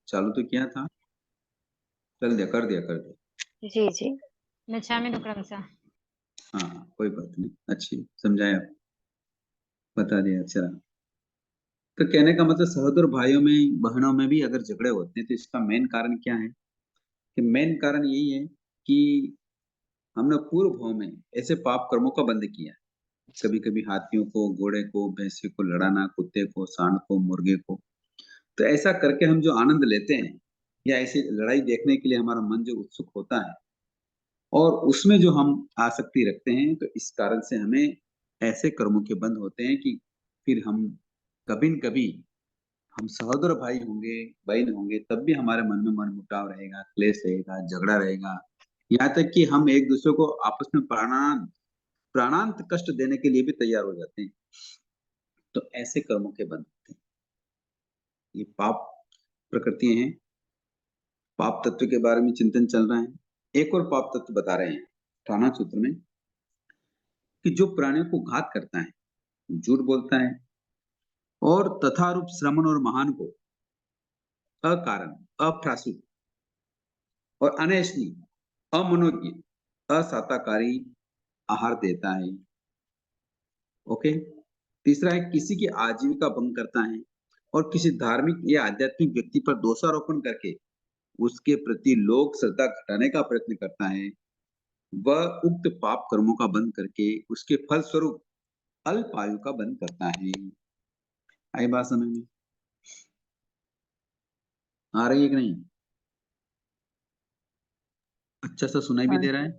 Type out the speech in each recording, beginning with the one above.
चालू तो किया था। चल दिया, कर दिया। जी जी गच्छामि क्रमशः। हाँ हाँ, कोई बात नहीं, अच्छी समझाया, बता दिया, अच्छा। तो कहने का मतलब सहोदर भाइयों में बहनों में भी अगर झगड़े होते हैं तो इसका मेन कारण क्या है? कि मेन कारण यही है कि हमने पूर्व भाव में ऐसे पाप कर्मों का बंद किया है। कभी कभी हाथियों को, घोड़े को, भैंसे को लड़ाना, कुत्ते को, सांड को, मुर्गे को, तो ऐसा करके हम जो आनंद लेते हैं या ऐसी लड़ाई देखने के लिए हमारा मन जो उत्सुक होता है और उसमें जो हम आसक्ति रखते हैं, तो इस कारण से हमें ऐसे कर्मों के बंद होते हैं कि फिर हम कभी न कभी हम सहोदर भाई होंगे, बहन होंगे, तब भी हमारे मन में मनमुटाव रहेगा, क्लेश रहेगा, झगड़ा रहेगा। यहाँ तक कि हम एक दूसरे को आपस में प्राणांत कष्ट देने के लिए भी तैयार हो जाते हैं। तो ऐसे कर्मों के बंद होते हैं। ये पाप प्रकृति हैं। पाप तत्व के बारे में चिंतन चल रहा है। एक और पाप तत्व बता रहे हैं ठाना सूत्र में, कि जो प्राणियों को घात करता है, झूठ बोलता है और तथा रूप श्रमण और महान को अकारण, अप्रासुक और अनैष्णी, अमनोज्ञ, असाताकारी आहार देता है। ओके। तीसरा है किसी की आजीविका भंग करता है और किसी धार्मिक या आध्यात्मिक व्यक्ति पर दोषारोपण करके उसके प्रति लोक श्रद्धा घटाने का प्रयत्न करता है। वह उक्त पाप कर्मों का बंद करके उसके फल स्वरूप अल्प आयु का बंद करता है। आई बात समझ में? आ रही है कि नहीं? अच्छा सा सुनाई भी हाँ दे रहा है?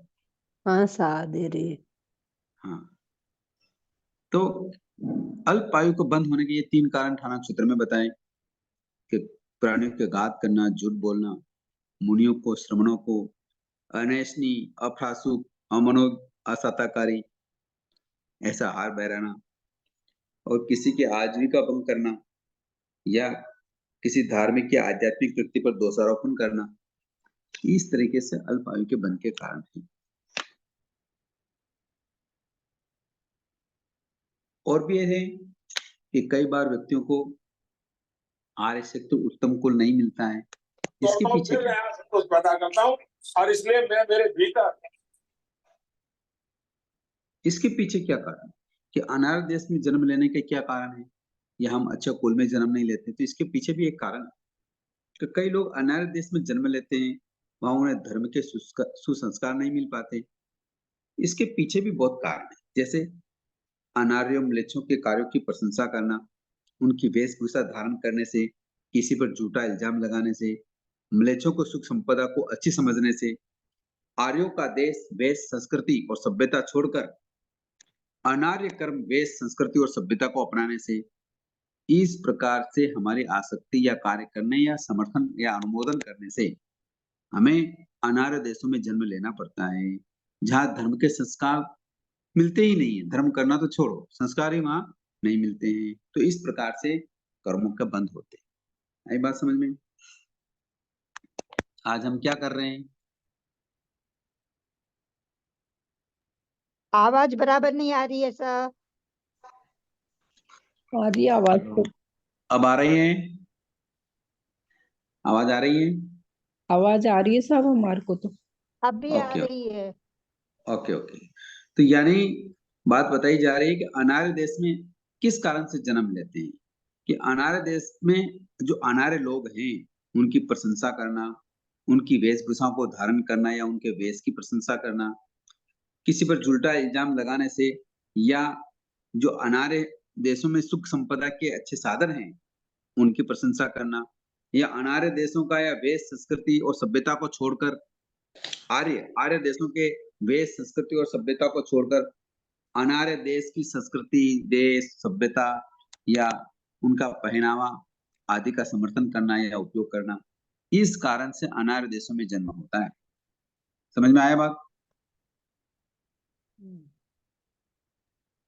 हाँ, दे रही है। हाँ। तो अल्प आयु को बंद होने के ये 3 कारण ठाना सूत्र में बताए, कि प्राणियों के घात करना, झूठ बोलना, मुनियों को, श्रमणों को, अनैष्णी, अफ्रासुक, अमनोज, असताकारी, ऐसा हार बहराना, और किसी की आजीविका भंग करना या किसी धार्मिक या आध्यात्मिक व्यक्ति पर दोषारोपण करना, इस तरीके से अल्प आयु के बंद के कारण है। और भी ये है कि कई बार व्यक्तियों को आर्य से तो उत्तम कुल नहीं मिलता है। इसके पीछे क्या? संतोष पैदा करता हूँ और इसलिए मैं मेरे भीतर इसके पीछे क्या कारण? कि अनार्य देश में जन्म लेने के क्या कारण है? या हम अच्छे कुल में जन्म नहीं लेते, तो इसके पीछे भी एक कारण है कि कई लोग अनार्य देश में जन्म लेते हैं, वहां उन्हें धर्म के सुसंस्कार नहीं मिल पाते। इसके पीछे भी बहुत कारण है, जैसे अनार्य म्लेच्छों के कार्यों की प्रशंसा करना, उनकी वेशभूषा धारण करने से, किसी पर झूठा इल्जाम लगाने से, म्लेच्छों को सुख संपदा को अच्छी समझने से, आर्यों का देश, वेश, संस्कृति और सभ्यता छोड़कर अनार्य कर्म, वेश, संस्कृति और सभ्यता को अपनाने से, इस प्रकार से हमारी आसक्ति या कार्य करने या समर्थन या अनुमोदन करने से हमें अनार्य देशों में जन्म लेना पड़ता है, जहाँ धर्म के संस्कार मिलते ही नहीं है। धर्म करना तो छोड़ो, संस्कार ही वहां नहीं मिलते हैं। तो इस प्रकार से कर्मों का बंद होते हैं। आई बात समझ में? आज हम क्या कर रहे हैं? आवाज बराबर नहीं आ रही है सर। आ रही है आवाज तो। अब आ रही है? आवाज आ रही है? आवाज आ रही है साहब हमारे को तो। अब भी आ ओके रही है। Okay okay. तो यानी बात बताई जा रही है कि अनार्य देश में किस कारण से जन्म लेते हैं, कि अनार्य देश में जो अनार्य लोग हैं उनकी प्रशंसा करना, उनकी वेशभूषाओं को धारण करना या उनके वेश की प्रशंसा करना, किसी पर झूठा इल्जाम लगाने से, या जो अनार्य देशों में सुख संपदा के अच्छे साधन हैं उनकी प्रशंसा करना, या अनार्य देशों का या वेश, संस्कृति और सभ्यता को छोड़कर आर्य आर्य देशों के वेश, संस्कृति और सभ्यता को छोड़कर अनार्य देश की संस्कृति, देश, सभ्यता या उनका पहनावा आदि का समर्थन करना या उपयोग करना, इस कारण से अनार्य देशों में जन्म होता है। समझ में आया बात?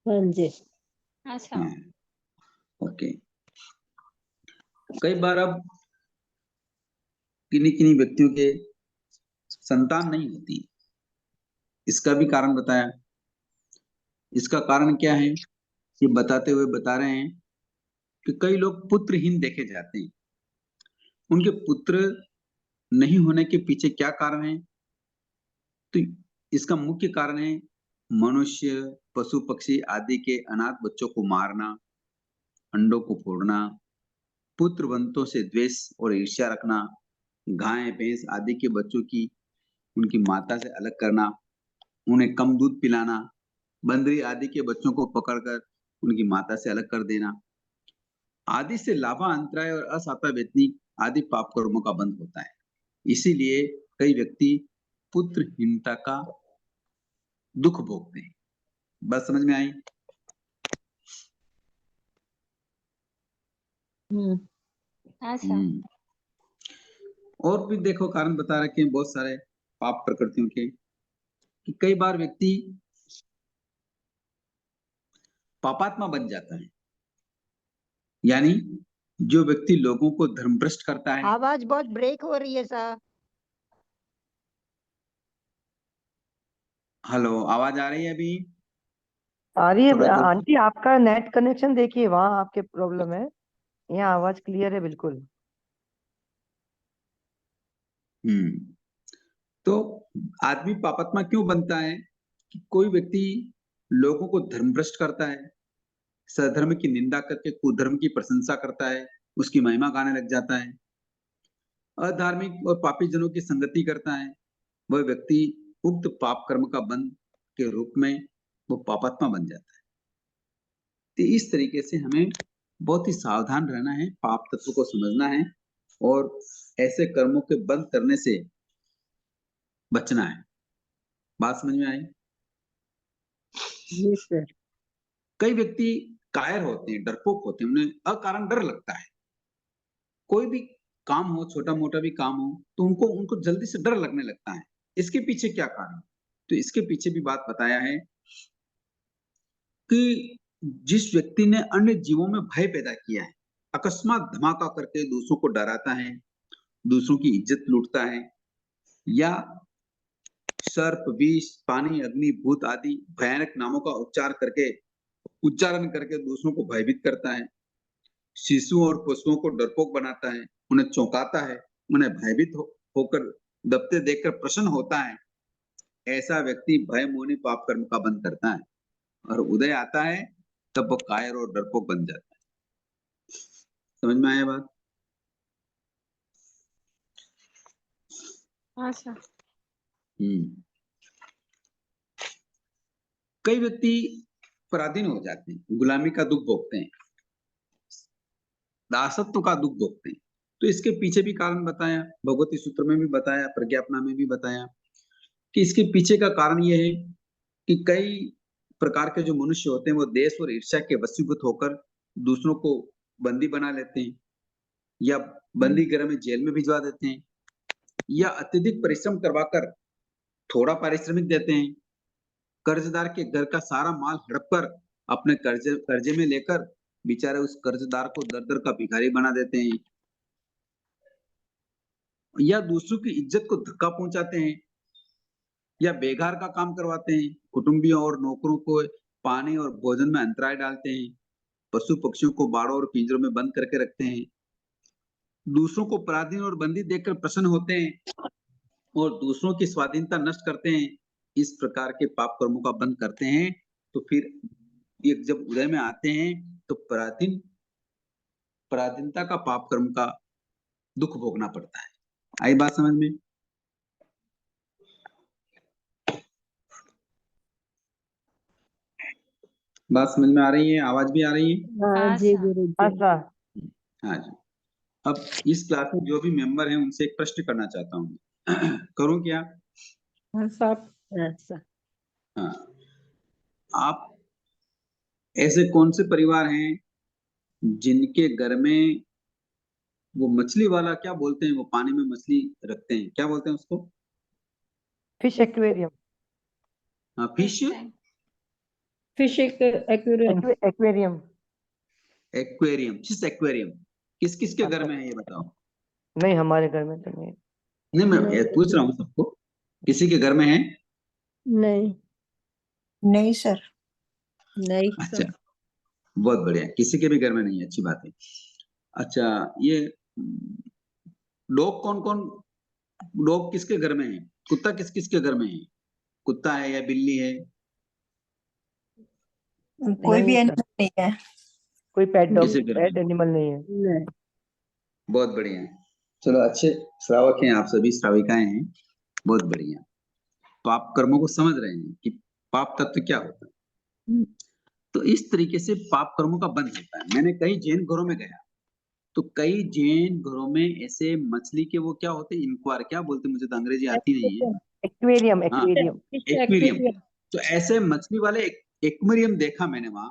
हाँ जी। अच्छा ओके। कई बार अब किन्हीं किन्हीं व्यक्तियों के संतान नहीं होती, इसका भी कारण बताया। इसका कारण क्या है ये बताते हुए बता रहे हैं कि कई लोग पुत्रहीन देखे जाते हैं। उनके पुत्र नहीं होने के पीछे क्या कारण है? तो इसका मुख्य कारण है मनुष्य, पशु पक्षी आदि के अनाथ बच्चों को मारना, अंडों को फोड़ना, पुत्रवंतों से द्वेष और ईर्ष्या रखना, गाय भैंस आदि के बच्चों की उनकी माता से अलग करना, उन्हें कम दूध पिलाना, बंदरी आदि के बच्चों को पकड़कर उनकी माता से अलग कर देना आदि से लाभा अंतराय और असाता वेदनी आदि पाप कर्मों का बंध होता है। इसीलिए कई व्यक्ति पुत्रहीनता का दुख भोगते हैं। बात समझ में आई? अच्छा। और भी देखो कारण बता रखे हैं बहुत सारे पाप प्रकृतियों के कि कई बार व्यक्ति पापात्मा बन जाता है, यानी जो व्यक्ति लोगों को धर्मभ्रष्ट करता है। आवाज बहुत ब्रेक हो रही है सर। हेलो, आवाज आ रही है अभी? आ रही है थोड़ा जोर। आंटी, आपका नेट कनेक्शन देखिए, वहाँ आपके प्रॉब्लम है, यहाँ आवाज क्लियर है बिल्कुल। तो आदमी पापात्मा क्यों बनता है कि कोई व्यक्ति लोगों को धर्मभ्रष्ट करता है, सधर्म की निंदा करके कुधर्म की प्रशंसा करता है, उसकी महिमा गाने लग जाता है, अधार्मिक और पापी जनों की संगति करता है, वह व्यक्ति उक्त पाप कर्म का बंध के रूप में वो पापात्मा बन जाता है। तो इस तरीके से हमें बहुत ही सावधान रहना है, पाप तत्व को समझना है और ऐसे कर्मों के बंद करने से बचना है। बात समझ में आई? जी सर। कई व्यक्ति कायर होते हैं, डरपोक होते हैं, उन्हें अकारण डर लगता है। कोई भी काम हो, छोटा मोटा भी काम हो, तो उनको उनको जल्दी से डर लगने लगता है। इसके पीछे क्या कारण? तो इसके पीछे भी बात बताया है कि जिस व्यक्ति ने अन्य जीवों में भय पैदा किया है, अकस्मात धमाका करके दूसरों को डराता है, दूसरों की इज्जत लूटता है, या सर्प, विष, पानी, अग्नि, भूत आदि भयानक नामों का उच्चारण करके दूसरों को भयभीत करता है, शिशुओं और पशुओं को डरपोक बनाता है, उन्हें चौंकाता है, उन्हें भयभीत होकर दबते देखकर प्रसन्न होता है, ऐसा व्यक्ति भय मोहिनी पाप कर्म का बंध करता है और उदय आता है तब वो कायर और डरपोक बन जाता है। समझ में आया बात? अच्छा। कई व्यक्ति पराधीन हो जाते हैं, गुलामी का दुख भोगते हैं, दासत्व का दुख भोगते हैं। तो इसके पीछे भी कारण बताया, भगवती सूत्र में भी बताया, प्रज्ञापना में भी बताया कि इसके पीछे का कारण यह है कि कई प्रकार के जो मनुष्य होते हैं वो देश और ईर्ष्या के वशीभूत होकर दूसरों को बंदी बना लेते हैं, या बंदी गृह में जेल में भिजवा देते हैं, या अत्यधिक परिश्रम करवाकर थोड़ा पारिश्रमिक देते हैं, कर्जदार के घर का सारा माल हड़प कर अपने कर्जे में लेकर बेचारे उस कर्जदार को दर दर का भिखारी बना देते हैं, या दूसरों की इज्जत को धक्का पहुंचाते हैं, या बेगार का काम करवाते हैं, कुटुंबियों और नौकरों को पानी और भोजन में अंतराय डालते हैं, पशु पक्षियों को बाड़ों और पिंजरों में बंद करके रखते हैं, दूसरों को पराधीन और बंदी देखकर प्रसन्न होते हैं और दूसरों की स्वाधीनता नष्ट करते हैं। इस प्रकार के पाप कर्मों का बंद करते हैं तो फिर ये जब उदय में आते हैं तो पराधीनता का पाप कर्म का दुख भोगना पड़ता है। आई बात समझ में? बात समझ में आ रही है? आवाज भी आ रही है? हाँ जी अच्छा। गुरु जी। अच्छा, हाँ जी। अब इस क्लास में जो भी मेंबर हैं उनसे एक प्रश्न करना चाहता हूँ। करूं क्या? हाँ साहब। ऐसा हाँ, आप ऐसे कौन से परिवार हैं जिनके घर में वो मछली वाला, क्या बोलते हैं, वो पानी में मछली रखते हैं, क्या बोलते हैं उसको? Fish aquarium. हाँ, fish fish aquarium. Aquarium. Aquarium, fish aquarium किस किस के घर अच्छा, में है ये बताओ? नहीं हमारे घर में तो नहीं। नहीं, मैं नहीं ये पूछ रहा हूँ सबको, किसी के घर में है? नहीं नहीं सर। नहीं अच्छा, सर। बहुत बढ़िया, किसी के भी घर में नहीं है, अच्छी बात है। अच्छा, ये डॉग कौन कौन, डॉग किसके घर में है, कुत्ता किस किसके घर में है, कुत्ता है या बिल्ली है? कोई भी नहीं सर, एनिमल नहीं है। कोई पेट डॉग किसी घर पेट में? एनिमल नहीं है। नहीं। बहुत बढ़िया है। चलो, अच्छे श्रावक हैं आप सभी, श्राविकाएं हैं, बहुत बढ़िया। पाप कर्मों को समझ रहे हैं कि पाप तत्व क्या होता है। हम्म। तो इस तरीके से पाप कर्मों का बंध होता है। मैंने कई जैन घरों में गया, तो कई जैन घरों में ऐसे मछली के वो क्या होते हैं, इंक्वायर क्या बोलते हैं, मुझे तो अंग्रेजी आती नहीं है। एक्वेरियम हाँ, एक्वेरियम। एक्वेरियम। तो ऐसे मछली वाले एक्वेरियम देखा मैंने वहां,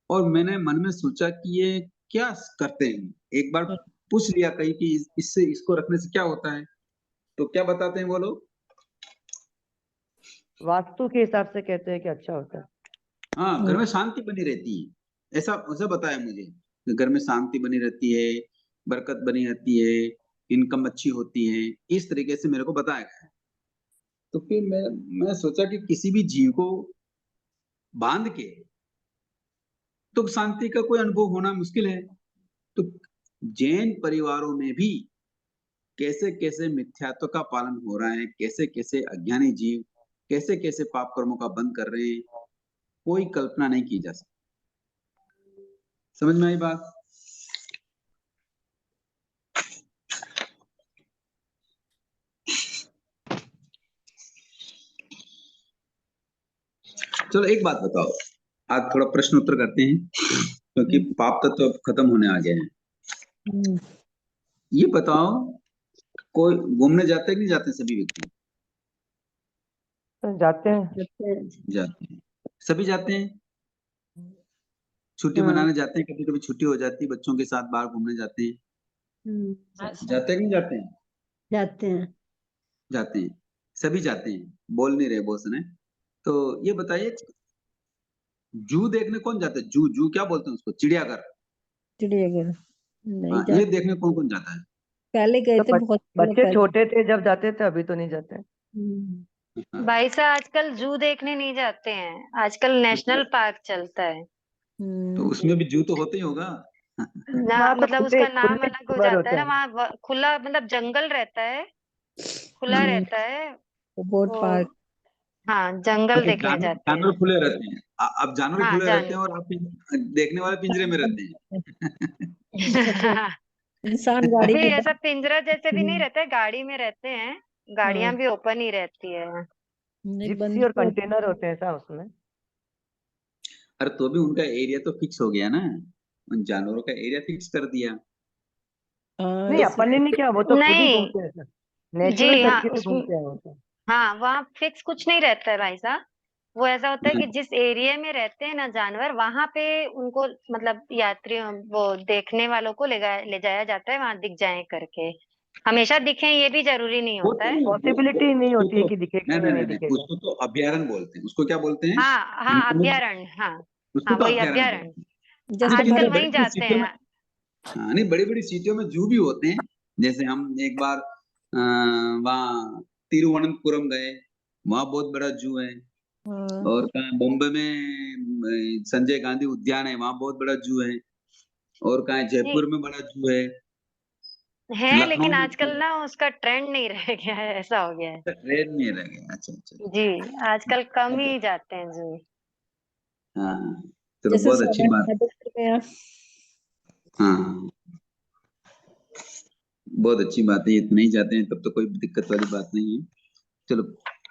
और मैंने मन में सोचा कि ये क्या करते हैं। एक बार पूछ लिया कहीं कि इससे इसको रखने से क्या होता है, तो क्या बताते हैं वो लोग? वास्तु के हिसाब से कहते हैं कि अच्छा होता है। हाँ, घर में शांति बनी रहती है, ऐसा ऐसा बताया मुझे कि घर में शांति बनी रहती है, बरकत बनी रहती है, इनकम अच्छी होती है, इस तरीके से मेरे को बताया गया है। तो फिर मैं सोचा कि किसी भी जीव को बांध के तो शांति का कोई अनुभव होना मुश्किल है। तो जैन परिवारों में भी कैसे कैसे मिथ्यात्व का पालन हो रहा है, कैसे कैसे अज्ञानी जीव कैसे कैसे पाप कर्मों का बंद कर रहे हैं, कोई कल्पना नहीं की जा सकती। समझ में आई बात? चलो एक बात बताओ, आज थोड़ा प्रश्न उत्तर करते हैं, क्योंकि पाप तत्व अब खत्म होने आ गए हैं। ये बताओ, कोई घूमने जाते हैं कि नहीं जाते सभी व्यक्ति? तो जाते हैं। जाते हैं, सभी जाते हैं। छुट्टी हाँ। मनाने जाते हैं, कभी कभी छुट्टी हो जाती है, बच्चों के साथ बाहर घूमने जाते हैं। जाते हैं कि नहीं जाते हैं? जाते हैं। जाते हैं, सभी जाते हैं, बोल नहीं रहे बहुत ने। तो ये बताइए, जू देखने कौन जाता है? जू जू क्या बोलते हैं उसको, चिड़ियाघर। चिड़ियाघर नहीं हाँ, ये जाते। देखने कौन कौन जाता है? पहले गए तो थे, बहुत सालों बच्चे पहले। छोटे थे जब जाते थे, अभी तो नहीं जाते। हाँ, भाई साहब आजकल जू देखने नहीं जाते हैं, आजकल नेशनल पार्क चलता है तो उसमें भी जू तो होते ही होगा। ना, वहाँ तो मतलब खुले उसका नाम खुले अलग हो जानवर जाता होते है ना, हैं। वहाँ खुला मतलब जंगल रहता है, खुला रहता है बोट वो। पार्क। हाँ, जंगल अच्छा, देखने जानवर जाते हैं। जानवर खुले रहते हैं, अब जानवर हाँ, खुले रहते हैं और आप देखने वाले पिंजरे में रहते हैं। अच्छा, तो इंसान गाड़ी नहीं, में ऐसा पिंजरा जैसे भी नहीं नहीं रहता है, गाड़ी में रहते हैं, गाड़ियां भी ओपन ही रहती है। जिप्सी बंद और तो कंटेनर होते हैं ऐसा उसमें। अरे तो भी उनका एरिया तो फिक्स हो गया ना, उन जानवरों का एरिया फिक्स कर दिया। हाँ, नहीं, अपन ने नहीं किया, वो तो खुद ही नहीं घूमते हैं सर। नेचुरल जी, हाँ तरीके से उसमें, घूमते हैं वो तो। हाँ वहाँ फिक्स कुछ नहीं रहता है भाई साहब। वो ऐसा होता है हाँ, कि जिस एरिया में रहते हैं ना जानवर, वहां पे उनको मतलब यात्रियों वो देखने वालों को ले जाया जाता है, वहां दिख जाए करके। हमेशा दिखें ये भी जरूरी नहीं वो होता तो है। पॉसिबिलिटी नहीं उसको होती है तो कि नहीं दिखेगा या नहीं नहीं नहीं नहीं, दिखेगा। उसको तो अभयारण्य बोलते हैं, उसको क्या बोलते हैं? हाँ हाँ, इनको अभ्यारण्य, हाँ। उसको हाँ तो वही अभयारण्य अभ्यारण्य, बोलते हैं। जैसे लेकिन आजकल जो हमारे बड़ी वहीं बड़ी जाते सिटियों में, हैं। हाँ नहीं, बड़ी बड़ी सिटियों में जू भी होते हैं। जैसे हम एक बार वहाँ तिरुवनंतपुरम गए, वहाँ बहुत बड़ा जू है। हाँ, और कहाँ बॉम्बे में संजय गांधी उद्यान है, वहाँ बहुत बड़ा जू है। और कहाँ नहीं जयपुर में बड़ा जू है। है, लखनऊ लेकिन में आजकल ना उसका ट्रेंड नहीं रह गया है, ऐसा हो गया है। ट्रेन में रह गए। अच्छा अच्छा जी, आजकल कम अच्छा। ही जाते हैं जू। हाँ, चलो जैसे बहुत अच्छी बात। साबरमती में आप। हाँ, बहुत अच्छी बात है, इतना ही जाते हैं तब तो कोई दिक्कत वाली बात नहीं है। चलो,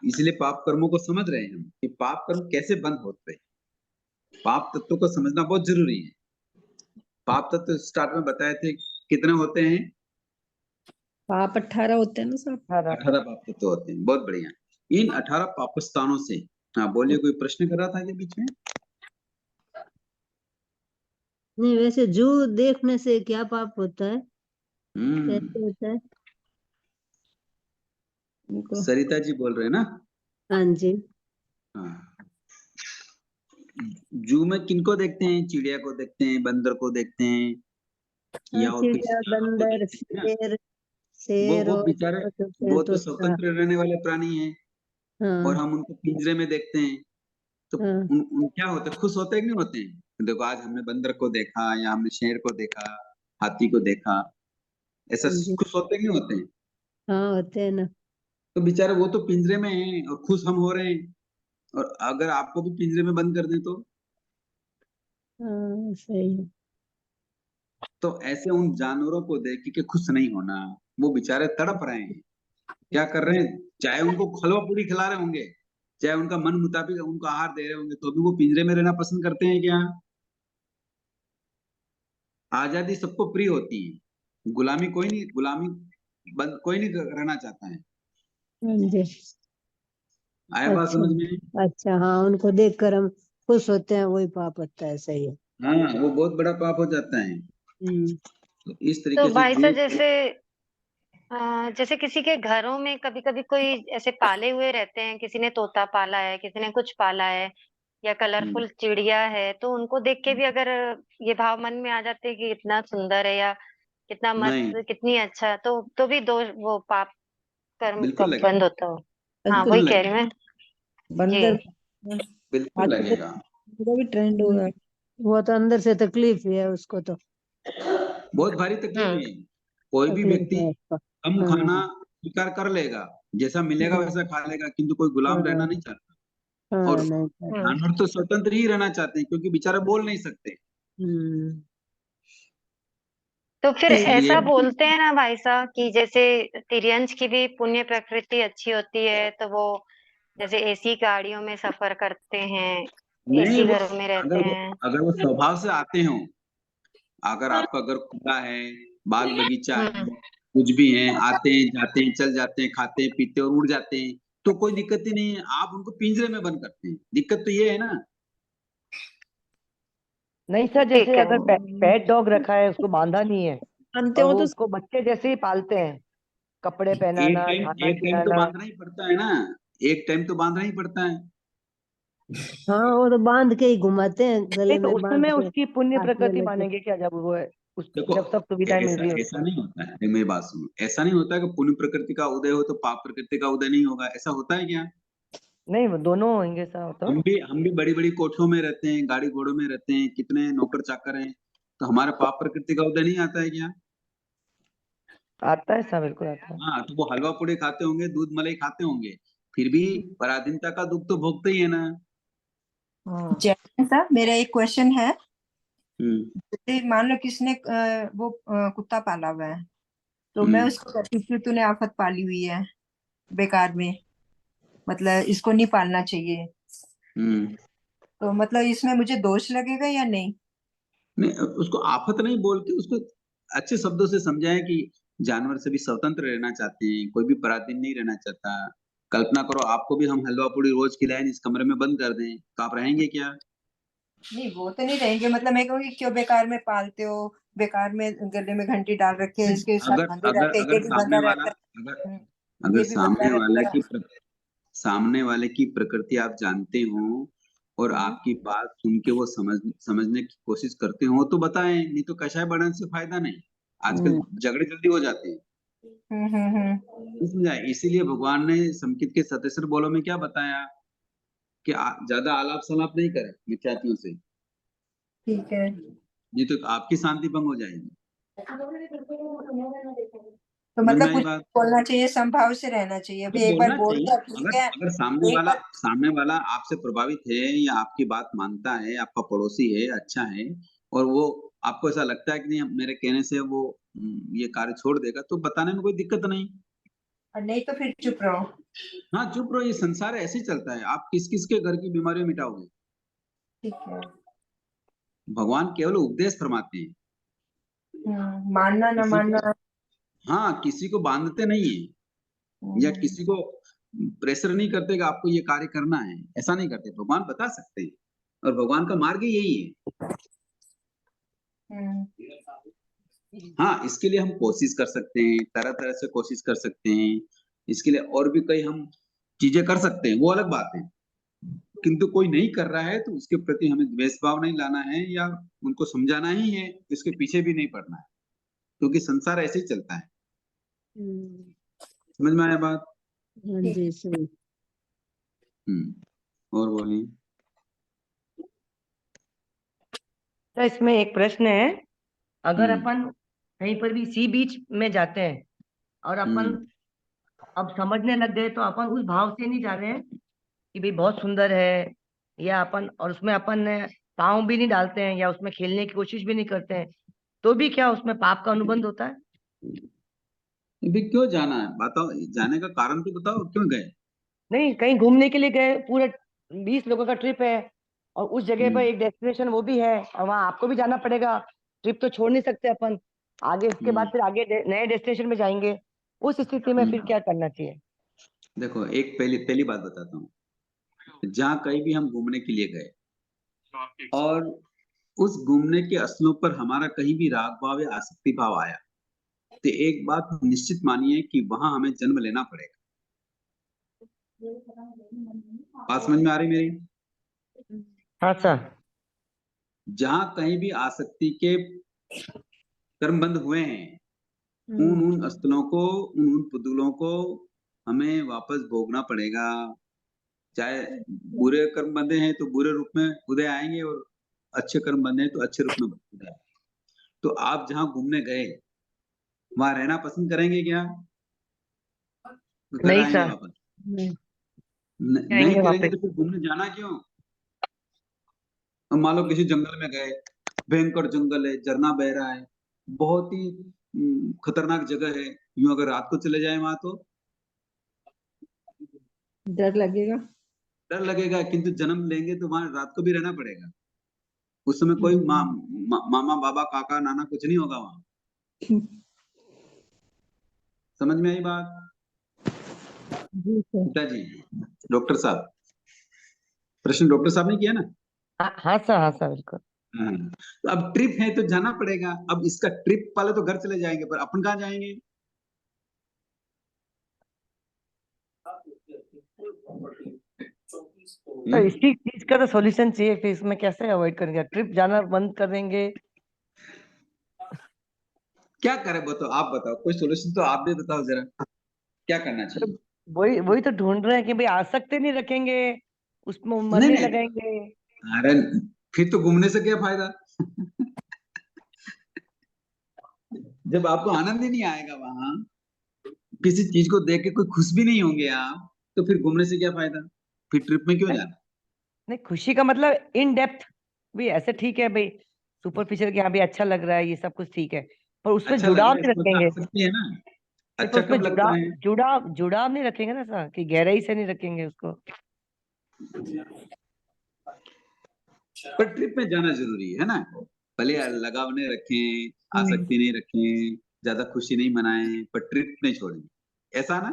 इसलिए पाप कर्मों को समझ रहे हैं हम कि पाप कर्म कैसे बंद होते हैं। पाप तत्व को समझना बहुत जरूरी है। पाप तत्व स्टार्ट में बताए थे कितने होते हैं? पाप 18 होते हैं ना सब। 18 पाप तत्व होते हैं, बहुत बढ़िया। इन 18 पाप स्थानों से, हाँ बोलिए, कोई प्रश्न कर रहा था क्या बीच में? नहीं, वैसे जू देखने से क्या पाप होता है, हम्म, कैसे होता है? उनको सरिता जी बोल रहे हैं ना? हाँ जी। हाँ, जू में किनको देखते हैं? चिड़िया को देखते हैं, बंदर को देखते हैं, हाँ, या और किसी चिड़िया, जानवर को बंदर, देखते हैं ना? शेर, शेर वो और बेचारे, क्या कहते हैं, वो तो तोता। स्वतंत्र रहने वाले प्राणी हैं, और हाँ हम उनको पिंजरे में देखते हैं। तो हाँ। उन क्या होते हैं, खुश होते हैं कि नहीं होते हैं? देखो, आज हमने बंदर को देखा, या हमने शेर को देखा, हाथी को देखा, ऐसा हाँ जी। खुश होते नहीं होते हैं? हाँ होते हैं ना। तो बेचारे वो तो पिंजरे में हैं और खुश हम हो रहे हैं, और अगर आपको भी पिंजरे में बंद कर दें हाँ सही है। तो ऐसे उन जानवरों को देख के खुश नहीं होना। वो बेचारे तड़प रहे हैं, क्या कर रहे हैं, चाहे उनको हलवा पूरी खिला रहे होंगे, चाहे उनका मन मुताबिक उनको आहार दे रहे होंगे, तो भी वो पिंजरे में रहना पसंद करते हैं क्या? आजादी सबको प्रिय होती है, गुलामी कोई नहीं, गुलामी बंद कोई नहीं रहना चाहता है। हाँ जी। आया बात समझ में? अच्छा अच्छा, हाँ उनको देखकर हम खुश होते हैं, वही पाप होता है। सही है। हाँ, वो बहुत बड़ा पाप हो जाता है। हम्म। तो इस तो तरीके से भाई साहब, जीव। जैसे किसी के घरों में कभी कभी कोई ऐसे पाले हुए रहते हैं, किसी ने तोता पाला है, किसी ने कुछ पाला है, या हम्म, कलरफुल चिड़िया है, तो उनको देख के भी अगर ये भाव मन में आ जाते हैं कि इतना सुंदर है, या कितना नहीं, मस्त, कितनी अच्छा, तो भी दो वो पाप कर्म बिल्कुल कब लगेगा, बंद होता हो? हाँ, बिल्कुल वही कह रही लगेगा, हूँ मैं। बंदर। जी। बिल्कुल आजकल लगेगा। तो भी ट्रेंड हो रहा है। वो तो अंदर से तकलीफ ही है उसको तो। बहुत भारी तकलीफ हम्म। है। कोई भी तकलीफ व्यक्ति है उसका। कम खाना हाँ। स्वीकार कर लेगा, जैसा मिलेगा हाँ। वैसा खा लेगा, किंतु कोई गुलाम रहना हाँ। नहीं चाहता। और हाँ, नहीं करता। हम्म। जानवर तो स्वतंत्र ही रहना चाहते हैं, क्योंकि बेचारे बोल नहीं सकते। हम्म। तो फिर इसलिए ऐसा बोलते हैं ना भाई साहब कि जैसे तिर्यंच की भी पुण्य प्रकृति अच्छी होती है, तो वो जैसे एसी गाड़ियों में सफर करते हैं, नहीं, एसी वो घरों में रहते अगर वो हैं। अगर वो स्वभाव से आते हो, अगर आपका घर खुला है, बाग बगीचा है, हम्म। कुछ भी है, आते हैं जाते हैं चल जाते हैं खाते हैं पीते हैं और उड़ जाते हैं, तो कोई दिक्कत ही नहीं है। आप उनको पिंजरे में बंद करते हैं, दिक्कत तो ये है ना। नहीं सर, ठीक जैसे है। अगर पेट डॉग रखा है, उसको बांधा नहीं है मानते और हो वो तो उसको बच्चे जैसे ही पालते हैं, कपड़े एक पहनाना, टाइम खाना एक टाइम तो खिलाना। बांधना ही पड़ता है ना, एक टाइम तो बांधना ही पड़ता है। हाँ वो तो बांध के ही घुमाते हैं, नहीं गले तो में बांध उसमें के उसकी पुण्य हाथ में प्रकृति लेके। मानेंगे क्या, जब वो है उस देखो, जब सब सुविधाएं मिल ऐसा रही है ऐसा उसको। नहीं होता है, देखो मेरी बात सुनो, ऐसा नहीं होता है कि पुण्य प्रकृति का उदय हो तो पाप प्रकृति का उदय नहीं होगा, ऐसा होता है क्या? नहीं, वो दोनों होंगे सर तो। हम भी बड़ी बड़ी कोठियों में रहते हैं, गाड़ी घोड़ों में रहते हैं, कितने नौकर चाकर हैं, तो हमारे पाप प्रकृति का उदय नहीं आता है क्या? आता है सर, बिल्कुल आता है। हाँ, तो वो हलवा पूड़ी खाते होंगे, दूध मलाई खाते होंगे, फिर भी पराधीनता का दुख तो भोगते ही है ना। हाँ। जय साहब, मेरा एक क्वेश्चन है। हम्म। जैसे मान लो किसने वो कुत्ता पाला हुआ है, तो मैं हम्म। उसको कहती हूँ कि तूने आफत पाली हुई है बेकार में, मतलब इसको नहीं पालना चाहिए। हम्म। तो मतलब इसमें मुझे दोष लगेगा या नहीं? नहीं, उसको आफत नहीं बोल के उसको अच्छे शब्दों से समझाएं कि जानवर से भी स्वतंत्र रहना चाहते हैं, कोई भी पराधीन नहीं रहना चाहता। कल्पना करो आपको भी हम हलवा पूड़ी रोज खिलाएं, इस कमरे में बंद कर दें, तो आप रहेंगे क्या? नहीं, वो तो नहीं रहेंगे, मतलब मैं कहूँगी क्यों बेकार में पालते हो, बेकार में गले में घंटी डाल रखे है, इसके साथ अगर बंधे अगर रहते हैं, अगर ये भी सामने बंधा वाला रहता अगर है। अगर ये भी बंधा रहता है। सामने वाले की प्रकृति आप जानते हो और आपकी बात सुन के वो समझने की कोशिश करते हो तो बताएं, नहीं तो कषाय बढ़ाने से फायदा नहीं। आजकल हम्म। झगड़े जल्दी हो जाते हैं। हम्म। समझा? इसीलिए भगवान ने संकित के 77 बोलों में क्या बताया कि ज्यादा आलाप सलाप नहीं करें मिथ्यात्वियों से, ठीक है। नहीं तो आपकी शांति भंग हो जाएगी। तो समझ में मतलब आई कुछ बात? बोलना चाहिए, संभाव से रहना चाहिए, तो अभी एक बार बोलना बोल चाहिए। दिया ठीक अगर है। अगर एक बार। सामने वाला आपसे प्रभावित है या आपकी बात मानता है, आपका पड़ोसी है, अच्छा है, और वो आपको ऐसा लगता है कि नहीं मेरे कहने से वो ये कार्य छोड़ देगा, तो बताने में कोई दिक्कत नहीं। और नहीं तो फिर चुप रहो। हाँ, चुप रहो, ये संसार ऐसे ही चलता है, आप किस किस के घर की बीमारी मिटाओगे? ठीक है। भगवान केवल उपदेश फरमाते हैं, मानना ना किसी को, मानना। हाँ, किसी को बांधते नहीं है, या हम्म। किसी को प्रेशर नहीं करते कि आपको ये कार्य करना है, ऐसा नहीं करते। भगवान बता सकते हैं, और भगवान का मार्ग ही यही है। हम्म। हाँ, इसके लिए हम कोशिश कर सकते हैं, तरह तरह से कोशिश कर सकते हैं, इसके लिए और भी कई हम चीजें कर सकते हैं, वो अलग बात है। किंतु कोई नहीं कर रहा है तो उसके प्रति हमें द्वेष भाव नहीं लाना है, या उनको समझाना ही है, इसके पीछे भी नहीं पड़ना है, क्योंकि संसार ऐसे ही चलता है। हम्म। समझ में आया बात? हाँ ठीक। जी सही। और बोलिए। तो इसमें एक प्रश्न है, अगर हम्म। अपन कहीं पर भी सी बीच में जाते हैं और अपन अब समझने लग गए, तो अपन उस भाव से नहीं जा रहे हैं कि भाई बहुत सुंदर है, या अपन और उसमें अपन पाँव भी नहीं डालते हैं या उसमें खेलने की कोशिश भी नहीं करते हैं, तो भी क्या उसमें पाप का अनुबंध होता है? अभी क्यों जाना है बताओ, जाने का कारण तो बताओ, क्यों गए? नहीं, कहीं घूमने के लिए गए, पूरे 20 लोगों का ट्रिप है और उस जगह पर हम्म, एक डेस्टिनेशन वो भी है और वहां आपको भी जाना पड़ेगा। ट्रिप तो छोड़ नहीं सकते अपन, आगे उसके बाद हम्म, फिर आगे नए डेस्टिनेशन में जाएंगे। उस स्थिति में फिर हम्म। क्या करना चाहिए? देखो, एक पहली पहली बात बताता हूँ। जहाँ कहीं भी हम घूमने के लिए गए और उस घूमने के स्थलों पर हमारा कहीं भी राग भाव या आसक्ति भाव आया, तो एक बात निश्चित मानिए कि वहां हमें जन्म लेना पड़ेगा। बात समझ में आ रही मेरी? हाँ सर। जहां कहीं भी आसक्ति के कर्म बंद हुए हैं, उन उन स्थलों को, उन उन पुतलों को हमें वापस भोगना पड़ेगा। चाहे बुरे कर्म बंधे हैं तो बुरे रूप में उदय आएंगे, और अच्छे कर्म बंधे हैं तो अच्छे रूप में उदय आएंगे। तो आप जहां घूमने गए वहां रहना पसंद करेंगे क्या? घर नहीं आएंगे सर, वापस? नहीं, नहीं जाएंगे करेंगे वापस। तो फिर घूमने जाना क्यों? अब मान लो किसी जंगल में गए, भयंकर जंगल है, झरना बह रहा है, बहुत ही खतरनाक जगह है, यूं अगर रात को चले जाए वहां तो डर लगेगा। डर लगेगा, किंतु जन्म लेंगे तो वहां रात को भी रहना पड़ेगा। उस समय कोई मामा बाबा काका नाना कुछ नहीं होगा वहां। समझ में आई बात? जी सर। पिताजी, डॉक्टर साहब, प्रश्न डॉक्टर साहब ने किया ना? हाँ हाँ सर, हाँ सर, बिल्कुल। हाँ। तो अब ट्रिप है तो जाना पड़ेगा। अब इसका ट्रिप वाले तो घर चले जाएंगे, पर अपन कहाँ जाएंगे? तो इसी चीज का तो सॉल्यूशन चाहिए, फिर इसमें कैसे अवॉइड करेंगे? ट्रिप जाना बंद कर देंगे? क्या करें बताओ, आप बताओ, कोई सोल्यूशन तो आप भी बताओ जरा, क्या करना तो चाहिए? वही वही तो ढूंढ रहे हैं कि भाई आसक्ति नहीं रखेंगे, उसमें मन नहीं नहीं नहीं, लगाएंगे। अरे फिर तो घूमने से क्या फायदा? जब आपको आनंद ही नहीं आएगा वहां, किसी चीज को देख के कोई खुश भी नहीं होंगे आप, तो फिर घूमने से क्या फायदा? फिर ट्रिप में क्यों नहीं जाना? नहीं, खुशी का मतलब इन डेप्थ भी ऐसे ठीक है भाई, सुपरफिशियल के यहाँ भी अच्छा लग रहा है, ये सब कुछ ठीक है, पर उसमें अच्छा लग जुड़ाव रहा है नहीं इसमें तो रखेंगे। आसक्ति है ना। नहीं, पर अच्छा उसमें कब लगता है? जुड़ाव नहीं रखेंगे ना सर, कि गहराई से नहीं रखेंगे उसको। पर ट्रिप में जाना जरूरी है ना। भले लगाव नहीं रखें, आसक्ति नहीं रखें, ज्यादा खुशी नहीं मनाएं, पर ट्रिप नहीं छोड़ेंगे, ऐसा ना?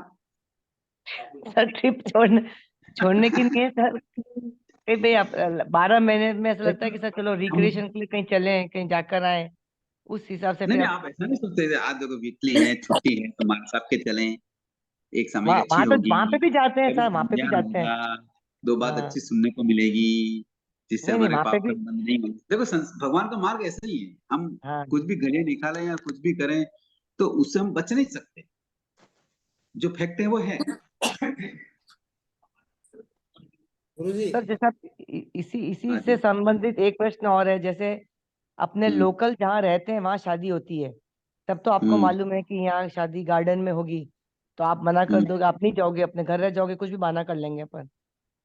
सर ट्रिप छोड़ने की नहीं है सर, कहीं भाई आप 12 महीने में ऐसा लगता है कि सर चलो रिक्रिएशन के लिए कहीं चलें, कहीं जाकर आए, उस हिसाब से नहीं फिर नहीं, आप आप ऐसा नहीं सोचते थे, आज देखो वीकली है, छुट्टी है, तो मान साहब के चलें, एक समय वहाँ अच्छी होगी, वहाँ पे भी जाते हैं कभी सर, वहाँ पे भी ज्ञान जाते हैं। होगा, दो बात हाँ। अच्छी सुनने को मिलेगी, जिससे नहीं नहीं, हमारे वहाँ पे पाप भी। कर्म बंद नहीं होंगे। देखो भगवान का मार्ग ऐसा ही है, हम हाँ। कुछ भी गले निकालें या कुछ भी करें तो उससे हम बच नहीं सकते। जो फैक्ट है वो है। गुरुजी। सर जैसा इसी इसी हाँ से जी। संबंधित एक प्रश्न और है, जैसे अपने हम्म, लोकल जहाँ रहते हैं वहाँ शादी होती है, तब तो आपको हम्म, मालूम है कि यहाँ शादी गार्डन में होगी, तो आप मना कर हम्म, दोगे, आप नहीं जाओगे, अपने घर रह जाओगे, कुछ भी बहाना कर लेंगे अपन।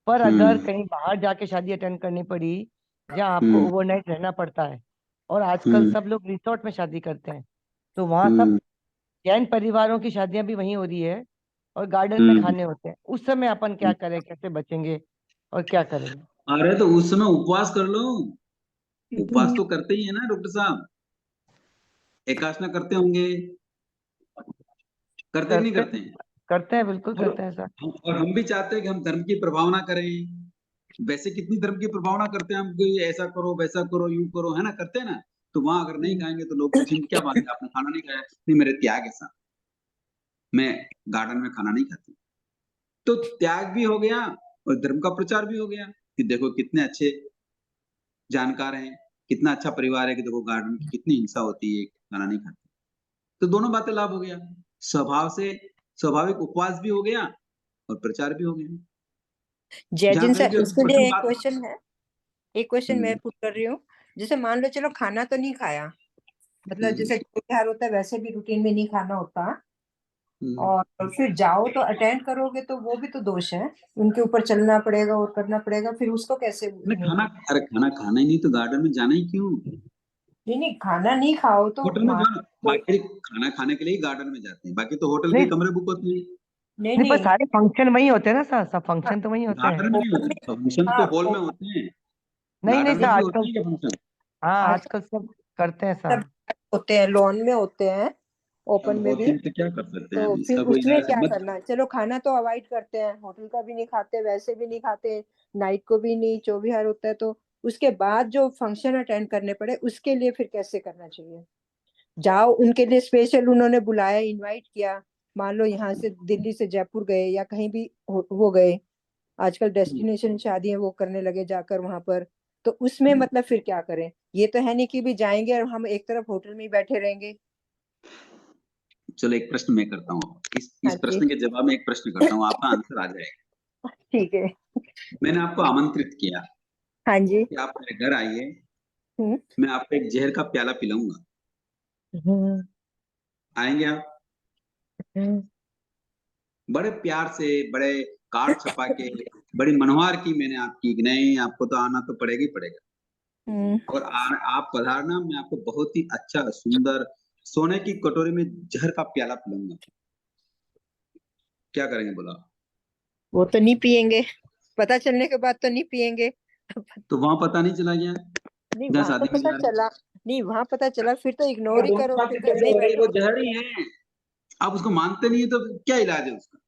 पर अगर हम्म, कहीं बाहर जाके शादी अटेंड करनी पड़ी, जहाँ आपको हम्म, ओवरनाइट रहना पड़ता है, और आजकल हम्म, सब लोग रिसोर्ट में शादी करते हैं, तो वहाँ सब हम्म, जैन परिवारों की शादियां भी वहीं हो रही है, और गार्डन में हम्म। खाने होते हैं, उस समय अपन क्या करें, कैसे बचेंगे और क्या करेंगे? अरे तो उस समय उपवास कर लो। उपवास तो करते ही है ना डॉक्टर साहब, एकादशी करते होंगे, करते कि नहीं करते करते हैं? करते हैं, बिल्कुल और करते हैं सर। हम भी चाहते हैं कि हम धर्म की प्रभावना करें। वैसे कितनी धर्म की प्रभावना करते हैं हम, कि ऐसा करो वैसा करो यूं करो, है ना, करते हैं ना। तो वहां अगर नहीं खाएंगे तो लोग पूछेंगे क्या बात है, आपने खाना नहीं खाया? नहीं, मेरे त्याग है साहब, मैं गार्डन में खाना नहीं खाती। तो त्याग भी हो गया और धर्म का प्रचार भी हो गया, कि देखो कितने अच्छे जानकार हैं, कितना अच्छा परिवार है, कि देखो गार्डन की कितनी हिंसा होती है, खाना नहीं खाते। तो दोनों बातें लाभ हो गया, स्वभाव से स्वाभाविक उपवास भी हो गया और प्रचार भी हो गया। जहाँ जयजिन कहीं सर, भी इसके वचन लिए एक बात। क्वेश्चन है। एक क्वेश्चन मैं पुट कर रही हूँ। जैसे मान लो, चलो खाना तो नहीं खाया, मतलब जैसे त्योहार होता है वैसे भी रूटीन में नहीं खाना होता। हम्म। और फिर जाओ तो अटेंड करोगे तो वो भी तो दोष है, उनके ऊपर चलना पड़ेगा और करना पड़ेगा, फिर उसको कैसे नहीं नहीं? खाना, अरे खाना खाना ही नहीं तो गार्डन में जाना ही क्यों? नहीं, खाना नहीं खाओ तो होटल में वहां जाओ, बाकी खाना खाने के लिए ही गार्डन में जाते हैं, बाकी तो होटल के नहीं कमरे बुक होते हैं। नहीं नहीं, पर नहीं। सारे फंक्शन वही होते हैं ना सर, सब हाँ, फंक्शन तो वही होते हैं। गार्डन में नहीं ओपन होते, में। फंक्शन हाँ तो हॉल में होते हैं। नहीं नहीं गार्डन सर, में भी होते आजकल, हैं क्या फंक्शन? हाँ आज आजकल सब करते हैं सब सर। होते हैं, लॉन में होते हैं, ओपन अब में होते भी। हैं तो क्या कर सकते हैं, तो अब फिर इसका कोई उसमें इलाज क्या मत। करना है? चलो खाना तो अवॉइड करते हैं, होटल का भी नहीं खाते, वैसे भी नहीं खाते, नाइट को भी नहीं, चौबिहार होता है तो उसके बाद जो फंक्शन अटेंड करने पड़े उसके लिए फिर कैसे करना चाहिए? जाओ, उनके लिए स्पेशल उन्होंने बुलाया, इनवाइट किया, मान लो यहाँ से दिल्ली से जयपुर गए या कहीं भी वो गए, आजकल डेस्टिनेशन शादी है वो करने लगे जाकर वहां पर, तो उसमें मतलब फिर क्या करें? ये तो है नहीं कि भी जाएंगे और हम एक तरफ होटल में ही बैठे रहेंगे। चलो एक प्रश्न मैं करता हूँ, हाँ इस जी। प्रश्न के जवाब में एक प्रश्न करता हूँ, आपका आंसर आ जाएगा। ठीक है। मैंने आपको आमंत्रित किया हाँ जी। कि आप मेरे घर आइए, हम्म। मैं आपको एक जहर का प्याला पिलाऊंगा, हम्म, आएंगे आप? हम्म, बड़े प्यार से, बड़े कार्ड छपा के, बड़ी मनोहार की मैंने आपकी कि नहीं आपको तो आना तो पड़ेगा ही पड़ेगा। हम्म। और आप पधारना, मैं आपको बहुत ही अच्छा सुंदर सोने की कटोरी में जहर का प्याला पिलाऊंगा। क्या करेंगे बोला? वो तो नहीं पियेंगे, पता चलने के बाद तो नहीं पियेंगे। तो वहां पता नहीं चला गया नहीं, जहाँ वहां तो शादी में पता जा रहे चला। नहीं, वहां पता चला फिर तो हैं? इग्नोर ही दोनों करो, बातें फिर घर में कैसे ही हो रही? बैठो। वो जहर ही है, आप उसको मानते नहीं है तो क्या इलाज है उसका?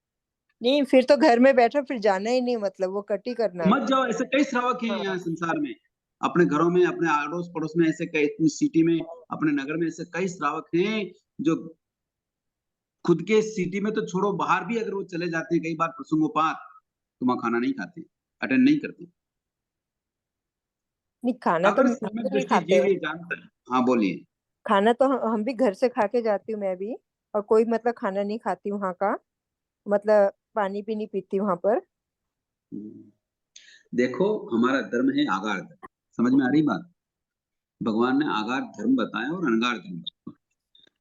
नहीं, फिर तो घर में बैठो, फिर जाना ही नहीं, मतलब वो कट ही करना। मत जाओ, ऐसे कई श्रावक हैं यहाँ हाँ। संसार में, अपने घरों में, अपने अड़ोस पड़ोस में, ऐसे कई, अपनी सिटी में, अपने नगर में ऐसे कई श्रावक हैं जो खुद के सिटी में तो छोड़ो, बाहर भी अगर वो चले जाते हैं कई बार प्रसंगोपात, तो वहां खाना नहीं खाते, अटेंड नहीं करते। नहीं, खाना तो अगर हम सम्यक भी नहीं दृष्टि खाते। जीव ये जानता है। हाँ बोलिए। खाना तो हम भी घर से खा के जाती हूँ मैं भी, और कोई मतलब खाना नहीं खाती वहाँ का, मतलब पानी भी नहीं पीती वहां पर। हम्म। देखो, हमारा धर्म है आगार धर्म, समझ में आ रही बात? भगवान ने आगार धर्म बताया और अनगार धर्म बताया।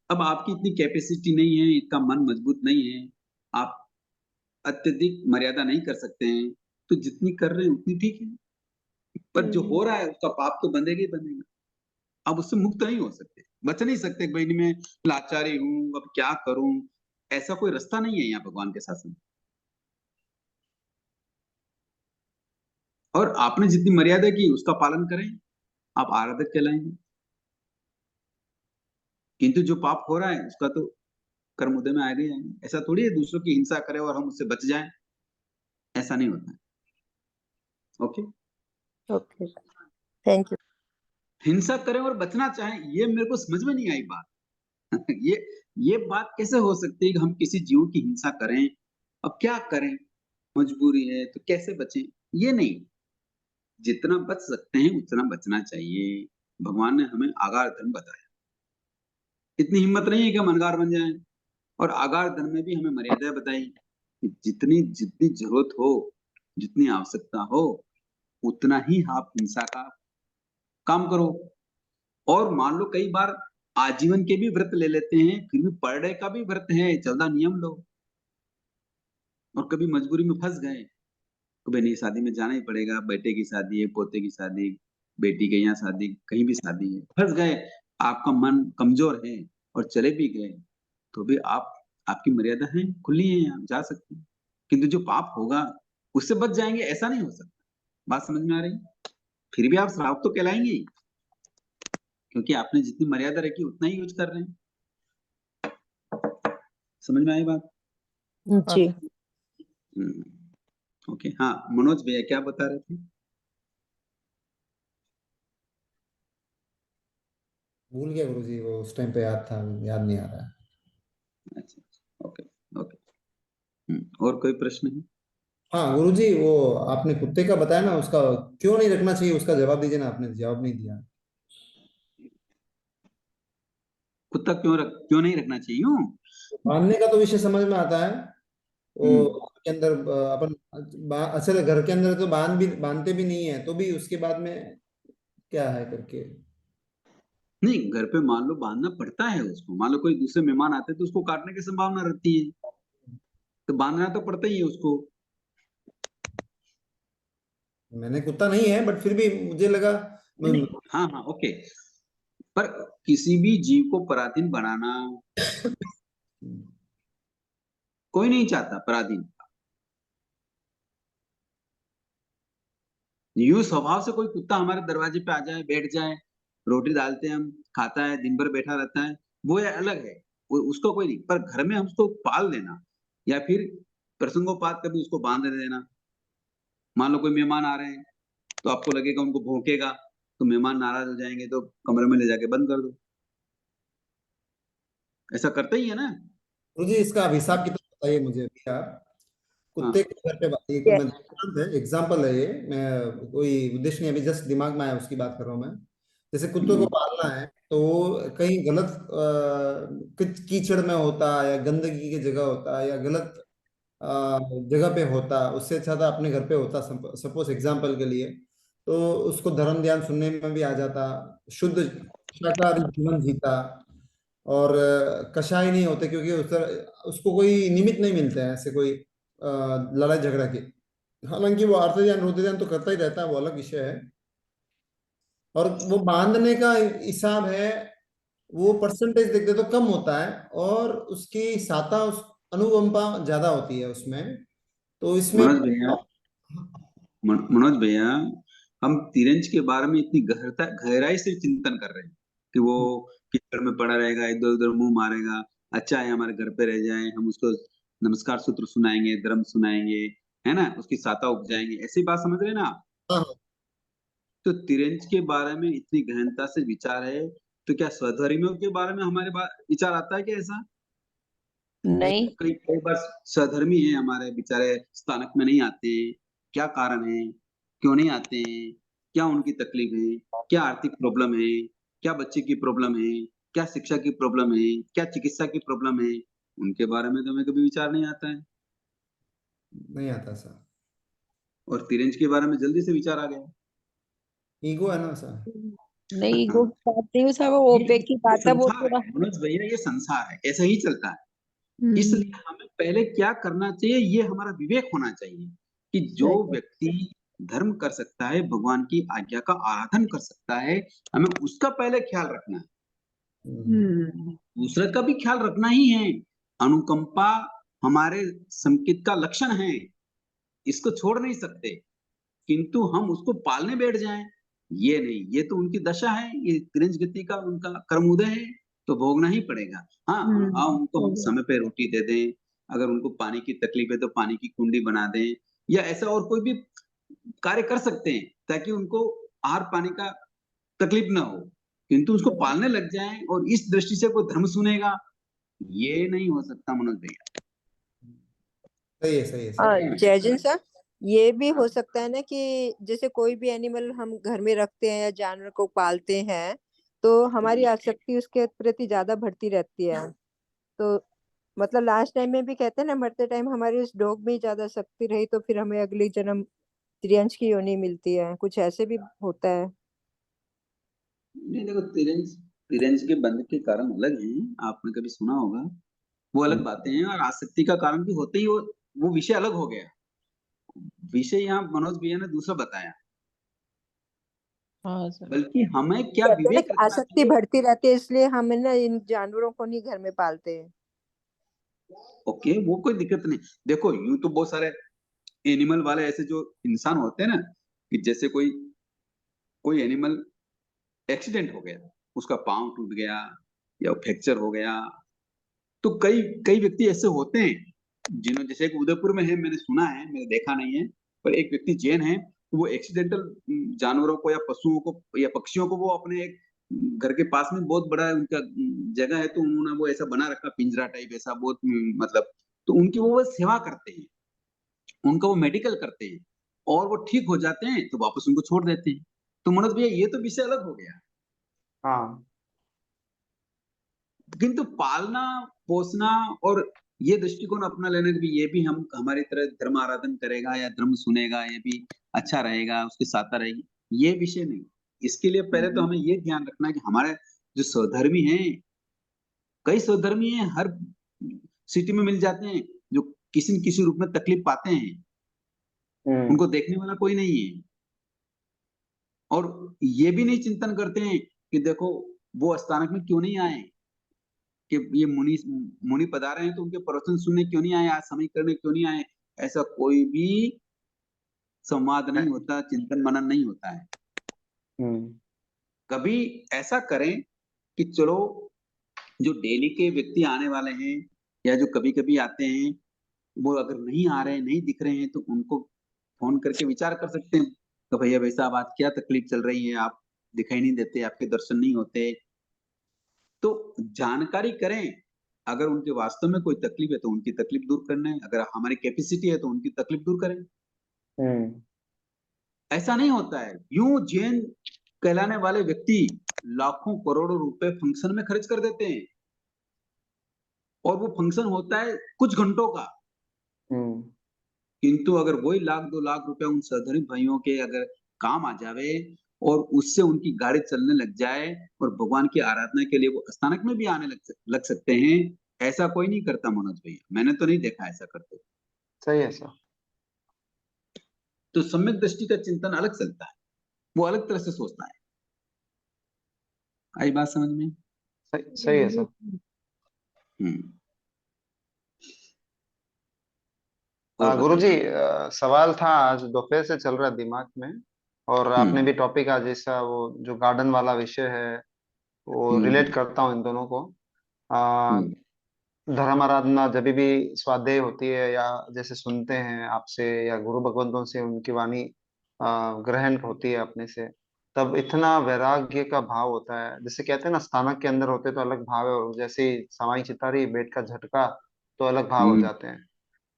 अब आपकी इतनी कैपेसिटी नहीं है, इतना मन मजबूत नहीं है, आप अत्यधिक मर्यादा नहीं कर सकते हैं, तो जितनी कर रहे हैं उतनी ठीक है। पर जो हम्म। हो रहा है उसका पाप तो बंधेगा ही बंधेगा। आप उससे मुक्त नहीं हो सकते, बच नहीं सकते कि भाई मैं लाचारी हूँ अब क्या करूं। ऐसा कोई रास्ता नहीं है यहाँ भगवान के शासन में। और आपने जितनी मर्यादा की उसका पालन करें, आप आराधक कहलाएंगे। किंतु जो पाप हो रहा है उसका तो कर्म उदय में आएगा ही आएगा। ऐसा थोड़ी है दूसरों की हिंसा करें और हम उससे बच जाएं, ऐसा नहीं होता है। ओके? Okay, thank you. हिंसा करें और बचना चाहें, ये मेरे को समझ में नहीं आई बात। ये बात कैसे हो सकती है कि हम किसी जीव की हिंसा करें? अब क्या करें, मजबूरी है तो कैसे बचें? ये नहीं, जितना बच सकते हैं उतना बचना चाहिए। भगवान ने हमें आगार धर्म बताया, इतनी हिम्मत नहीं है कि हम अनगार बन जाएं। और आगार धर्म में भी हमें मर्यादा बताई कि जितनी जितनी जरूरत हो, जितनी आवश्यकता हो, उतना ही आप हिंसा का काम करो। और मान लो कई बार आजीवन के भी व्रत ले लेते हैं, फिर भी पर डे का भी व्रत है, 14 नियम लो, और कभी मजबूरी में फंस गए, कभी नहीं शादी में जाना ही पड़ेगा, बेटे की शादी है, पोते की शादी, बेटी के यहाँ शादी, कहीं भी शादी है, फंस गए, आपका मन कमजोर है और चले भी गए, तो भी आप, आपकी मर्यादा है, खुली है, आप जा सकते हैं। किंतु जो पाप होगा उससे बच जाएंगे, ऐसा नहीं हो सकता। बात समझ में आ रही? फिर भी आप श्रावक तो कहलाएंगे ही, क्योंकि आपने जितनी मर्यादा रखी उतना ही यूज कर रहे हैं। समझ में आई बात? हाँ जी। सर। ओके। हाँ मनोज भैया क्या बता रहे थे? भूल गया गुरुजी, वो उस टाइम पे याद था, याद नहीं आ रहा है। अच्छा, ओके, ओके। और कोई प्रश्न है? हाँ गुरुजी, वो आपने कुत्ते का बताया ना, उसका क्यों नहीं रखना चाहिए, उसका जवाब दीजिए ना, आपने जवाब नहीं दिया। कुत्ता क्यों नहीं रखना चाहिए? यूं? बांधने का तो विषय समझ में आता है, वो हम्म। घर के अंदर अपन असल घर के अंदर तो बांधते भी नहीं है, तो भी उसके बाद में क्या है करके। नहीं, घर पे मान लो बांधना पड़ता है उसको, मान लो कोई दूसरे मेहमान आते हैं तो उसको काटने की संभावना रहती है, तो बांधना तो पड़ता ही है उसको। मैंने कुत्ता नहीं है, बट फिर भी मुझे लगा नहीं, हाँ हाँ ओके, पर किसी भी जीव को पराधीन बनाना कोई नहीं चाहता, पराधीन। यूं स्वभाव से कोई कुत्ता हमारे दरवाजे पे आ जाए, बैठ जाए, रोटी डालते हैं हम, खाता है, दिन भर बैठा रहता है, वो ये अलग है, वो उसको कोई नहीं, पर घर में हम उसको पाल देना या फिर प्रसंगोपात कभी उसको बांध देना। मान लो कोई मेहमान आ रहे हैं तो आपको लगेगा उनको भौंकेगा, तो मेहमान नाराज हो जाएंगे तो कमरे में ले जाके बंद कर दो, ऐसा करते ही है ना। मुझे इसका हिसाब किताब बताइए मुझे अभी आप। हाँ। कुत्ते के घर पे एक मैं दृष्टांत है, एग्जाम्पल है ये, मैं कोई उद्देश्य नहीं, अभी जस्ट दिमाग में आया उसकी बात कर रहा हूँ मैं। जैसे कुत्तों को पालना है तो वो कहीं गलत कीचड़ में होता है या गंदगी की जगह होता है या गलत जगह पे होता, उससे अच्छा था अपने घर पे होता, सपोज एग्जाम्पल के लिए, तो उसको धर्म ध्यान सुनने में भी आ जाता, शुद्ध शाकाहारी जीवन जीता, और कषाय नहीं होते, क्योंकि उसको कोई निमित्त नहीं मिलते हैं ऐसे कोई लड़ाई झगड़ा के। हालांकि वो आर्त ध्यान रोते ध्यान तो करता ही रहता है, वो अलग विषय है। और वो बांधने का हिसाब है, वो परसेंटेज देखते तो कम होता है, और उसकी साता अनुकंपा ज्यादा होती है उसमें, तो इसमें मनोज भैया, मनोज भैया, हम तिरंज के बारे में इतनी गहराई से चिंतन कर रहे हैं कि वो कीचड़ में पड़ा रहेगा, इधर उधर मुंह मारेगा, अच्छा है हमारे घर पे रह जाए, हम उसको नमस्कार सूत्र सुनाएंगे, धर्म सुनाएंगे, है ना, उसकी साता उपजाएंगे, ऐसी बात समझ रहे हैं ना आप। हाँ, तो तिरंज के बारे में इतनी गहनता से विचार है, तो क्या स्वधर्मियों के बारे में हमारे विचार आता है क्या ऐसा? नहीं। कई कई बार स्वधर्मी है हमारे बेचारे स्थानक में नहीं आते, क्या कारण है, क्यों नहीं आते हैं, क्या उनकी तकलीफ है, क्या आर्थिक प्रॉब्लम है, क्या बच्चे की प्रॉब्लम है, क्या शिक्षा की प्रॉब्लम है, क्या चिकित्सा की प्रॉब्लम है, उनके बारे में तो हमें कभी विचार नहीं आता है। नहीं आता सर। और तिरंज के बारे में जल्दी से विचार आ गया। ईगो है ना सर। नहीं, हाँ, वो बात नहीं, वो सब वो ये पे की ये बात है, वो संसार थोड़ा। है मनोज भैया, ये संसार है, ऐसा ही चलता है। हम्म। इसलिए हमें पहले क्या करना चाहिए, ये हमारा विवेक होना चाहिए कि जो सही। व्यक्ति धर्म कर सकता है, भगवान की आज्ञा का आराधन कर सकता है, हमें उसका पहले ख्याल रखना है, हम्म। दूसरे का भी ख्याल रखना ही है। अनुकंपा हमारे संकेत का लक्षण है, इसको छोड़ नहीं सकते, किंतु हम उसको पालने बैठ जाएं, ये नहीं, ये तो उनकी दशा है, ये तिरंज गति का उनका कर्मोदय है, तो भोगना ही पड़ेगा। हाँ, हाँ, उनको हम सही है। समय पे रोटी दे दें, अगर उनको पानी की तकलीफ है तो पानी की कुंडी बना दें, या ऐसा और कोई भी कार्य कर सकते हैं ताकि उनको आहार पानी का तकलीफ ना हो, किंतु उसको पालने लग जाएं और इस दृष्टि से कोई धर्म सुनेगा, ये नहीं हो सकता मनोज भैया। सही है, सही है, सही और है। जयजिन सर, ये भी हो सकता है ना कि जैसे कोई भी एनिमल हम घर में रखते हैं या जानवर को पालते हैं, तो हमारी आसक्ति उसके प्रति ज्यादा बढ़ती रहती है। तो मतलब लास्ट टाइम में भी कहते हैं ना, मरते टाइम हमारी उस डॉग में ही ज्यादा शक्ति रही, तो फिर हमें अगली जन्म त्रियंश की योनि मिलती है, कुछ ऐसे भी होता है। नहीं देखो, तिरंज तिरंज के बंध के कारण अलग हैं, आपने कभी सुना होगा, वो अलग बातें हैं, और आसक्ति का कारण भी होते ही वो विषय अलग हो गया। विषय यहाँ मनोज भैया ने दूसरा बताया, हाँ सर। बल्कि हमें क्या कहते हैं ना विवेक कि रखना आसक्ति चाहिए। बढ़ती रहती है, इसलिए हम ना इन जानवरों को नहीं घर में पालते हैं। ओके, वो कोई दिक्कत नहीं। देखो यूं तो बहुत सारे एनिमल वाले ऐसे जो इंसान होते हैं ना, कि जैसे कोई कोई एनिमल एक्सीडेंट हो गया, उसका पाँव टूट गया या फ्रैक्चर हो गया, तो कई कई व्यक्ति ऐसे होते हैं जिन्होंने, जैसे एक उदयपुर में है, मैंने सुना है, मैंने देखा नहीं है, पर एक व्यक्ति जैन है, वो एक्सीडेंटल जानवरों को या पशुओं को या पक्षियों को, वो अपने एक घर के पास में बहुत बड़ा उनका जगह है, तो उन्होंने वो ऐसा बना रखा पिंजरा टाइप, ऐसा बहुत मतलब, तो उनकी वो सेवा करते हैं, उनका वो मेडिकल करते हैं, और वो ठीक हो जाते हैं तो वापस उनको छोड़ देते हैं। तो मनोज भैया ये तो विषय अलग हो गया, हाँ, किंतु पालना पोसना और ये दृष्टिकोण अपना लेना कि ये भी हम हमारी तरह धर्म आराधन करेगा या धर्म सुनेगा, ये भी अच्छा रहेगा, उसके साथ रहेगी, ये विषय नहीं। इसके लिए पहले तो हमें ये ध्यान रखना है कि हमारे जो स्वधर्मी हैं, कई स्वधर्मी हैं, हर सिटी में मिल जाते हैं, जो किसी न किसी रूप में तकलीफ पाते हैं, उनको देखने वाला कोई नहीं है। और ये भी नहीं चिंतन करते हैं कि देखो वो अस्थानक में क्यों नहीं आए, कि ये मुनि मुनि पधारे हैं तो उनके प्रवचन सुनने क्यों नहीं आए, आज समय करने क्यों नहीं आए। ऐसा कोई भी संवाद नहीं होता, चिंतन मनन नहीं होता है। कभी ऐसा करें कि चलो जो डेली के व्यक्ति आने वाले हैं या जो कभी कभी आते हैं, वो अगर नहीं आ रहे हैं, नहीं दिख रहे हैं, तो उनको फोन करके विचार कर सकते हैं तो भैया भाई साहब आज क्या तकलीफ चल रही है, आप दिखाई नहीं देते, आपके दर्शन नहीं होते। तो जानकारी करें, अगर उनके वास्तव में कोई तकलीफ है तो उनकी तकलीफ दूर करना है, अगर हमारी कैपेसिटी है तो उनकी तकलीफ दूर करें। ऐसा नहीं होता है। यूं जैन कहलाने वाले व्यक्ति लाखों करोड़ों रुपए फंक्शन में खर्च कर देते हैं, और वो फंक्शन होता है कुछ घंटों का, किंतु अगर वही 1 लाख 2 लाख रुपया उन सधर्मी भाइयों के अगर काम आ जावे और उससे उनकी गाड़ी चलने लग जाए और भगवान की आराधना के लिए वो अस्थानक में भी आने लग सकते हैं, ऐसा कोई नहीं करता मनोज भैया, मैंने तो नहीं देखा ऐसा करते। सही है सर। तो सम्यक दृष्टि का चिंतन अलग चलता है, वो अलग तरह से सोचता है। आई बात समझ में? सही है सर। गुरुजी, सवाल था आज दोपहर से चल रहा दिमाग में, और आपने भी टॉपिक आज जैसा वो जो गार्डन वाला विषय है वो रिलेट करता हूँ इन दोनों को। धर्म आराधना जब भी स्वाध्याय होती है या जैसे सुनते हैं आपसे या गुरु भगवंतों से उनकी वाणी ग्रहण होती है अपने से, तब इतना वैराग्य का भाव होता है। जैसे कहते हैं ना, स्थानक के अंदर होते तो अलग भाव है, और जैसे ही सामाई चितारी बेट का झटका तो अलग भाव हो जाते हैं।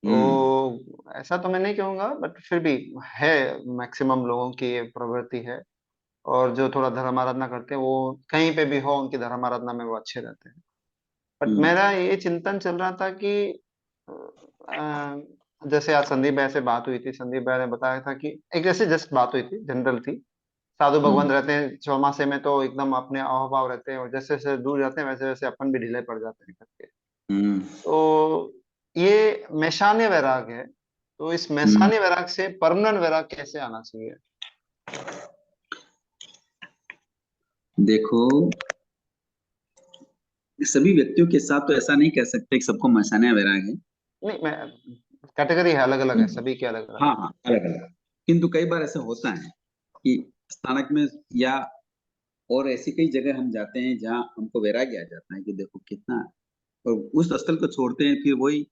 तो ऐसा तो मैं नहीं कहूंगा, बट फिर भी है, मैक्सिमम लोगों की ये प्रवृत्ति है, और जो थोड़ा धर्म आराधना करते हैं वो कहीं पे भी हो उनकी धर्म आराधना में वो अच्छे रहते हैं। बट मेरा ये चिंतन चल रहा था कि जैसे आज संदीप भाई से बात हुई थी, संदीप भाई ने बताया था कि एक जैसे जस्ट बात हुई थी, जनरल थी, साधु भगवान रहते हैं चौमासे में तो एकदम अपने अहोभाव रहते हैं, और जैसे जैसे दूर जाते हैं वैसे वैसे अपन भी ढीले पड़ जाते हैं करके। तो ये मैशान्य वैराग है, तो इस मैशान्य वैराग से परमानेंट वैराग कैसे आना चाहिए? देखो, सभी व्यक्तियों के साथ तो ऐसा नहीं कह सकते कि सबको मैशान्य वैराग है। नहीं, मैं कैटेगरी है, अलग अलग है, सभी के अलग अलग। हाँ, अलग अलग। किंतु कई बार ऐसा होता है कि स्थानक में या और ऐसी कई जगह हम जाते हैं जहाँ हमको वैराग्य आ जाता है कि देखो कितना, और उस स्थल को छोड़ते हैं, फिर वही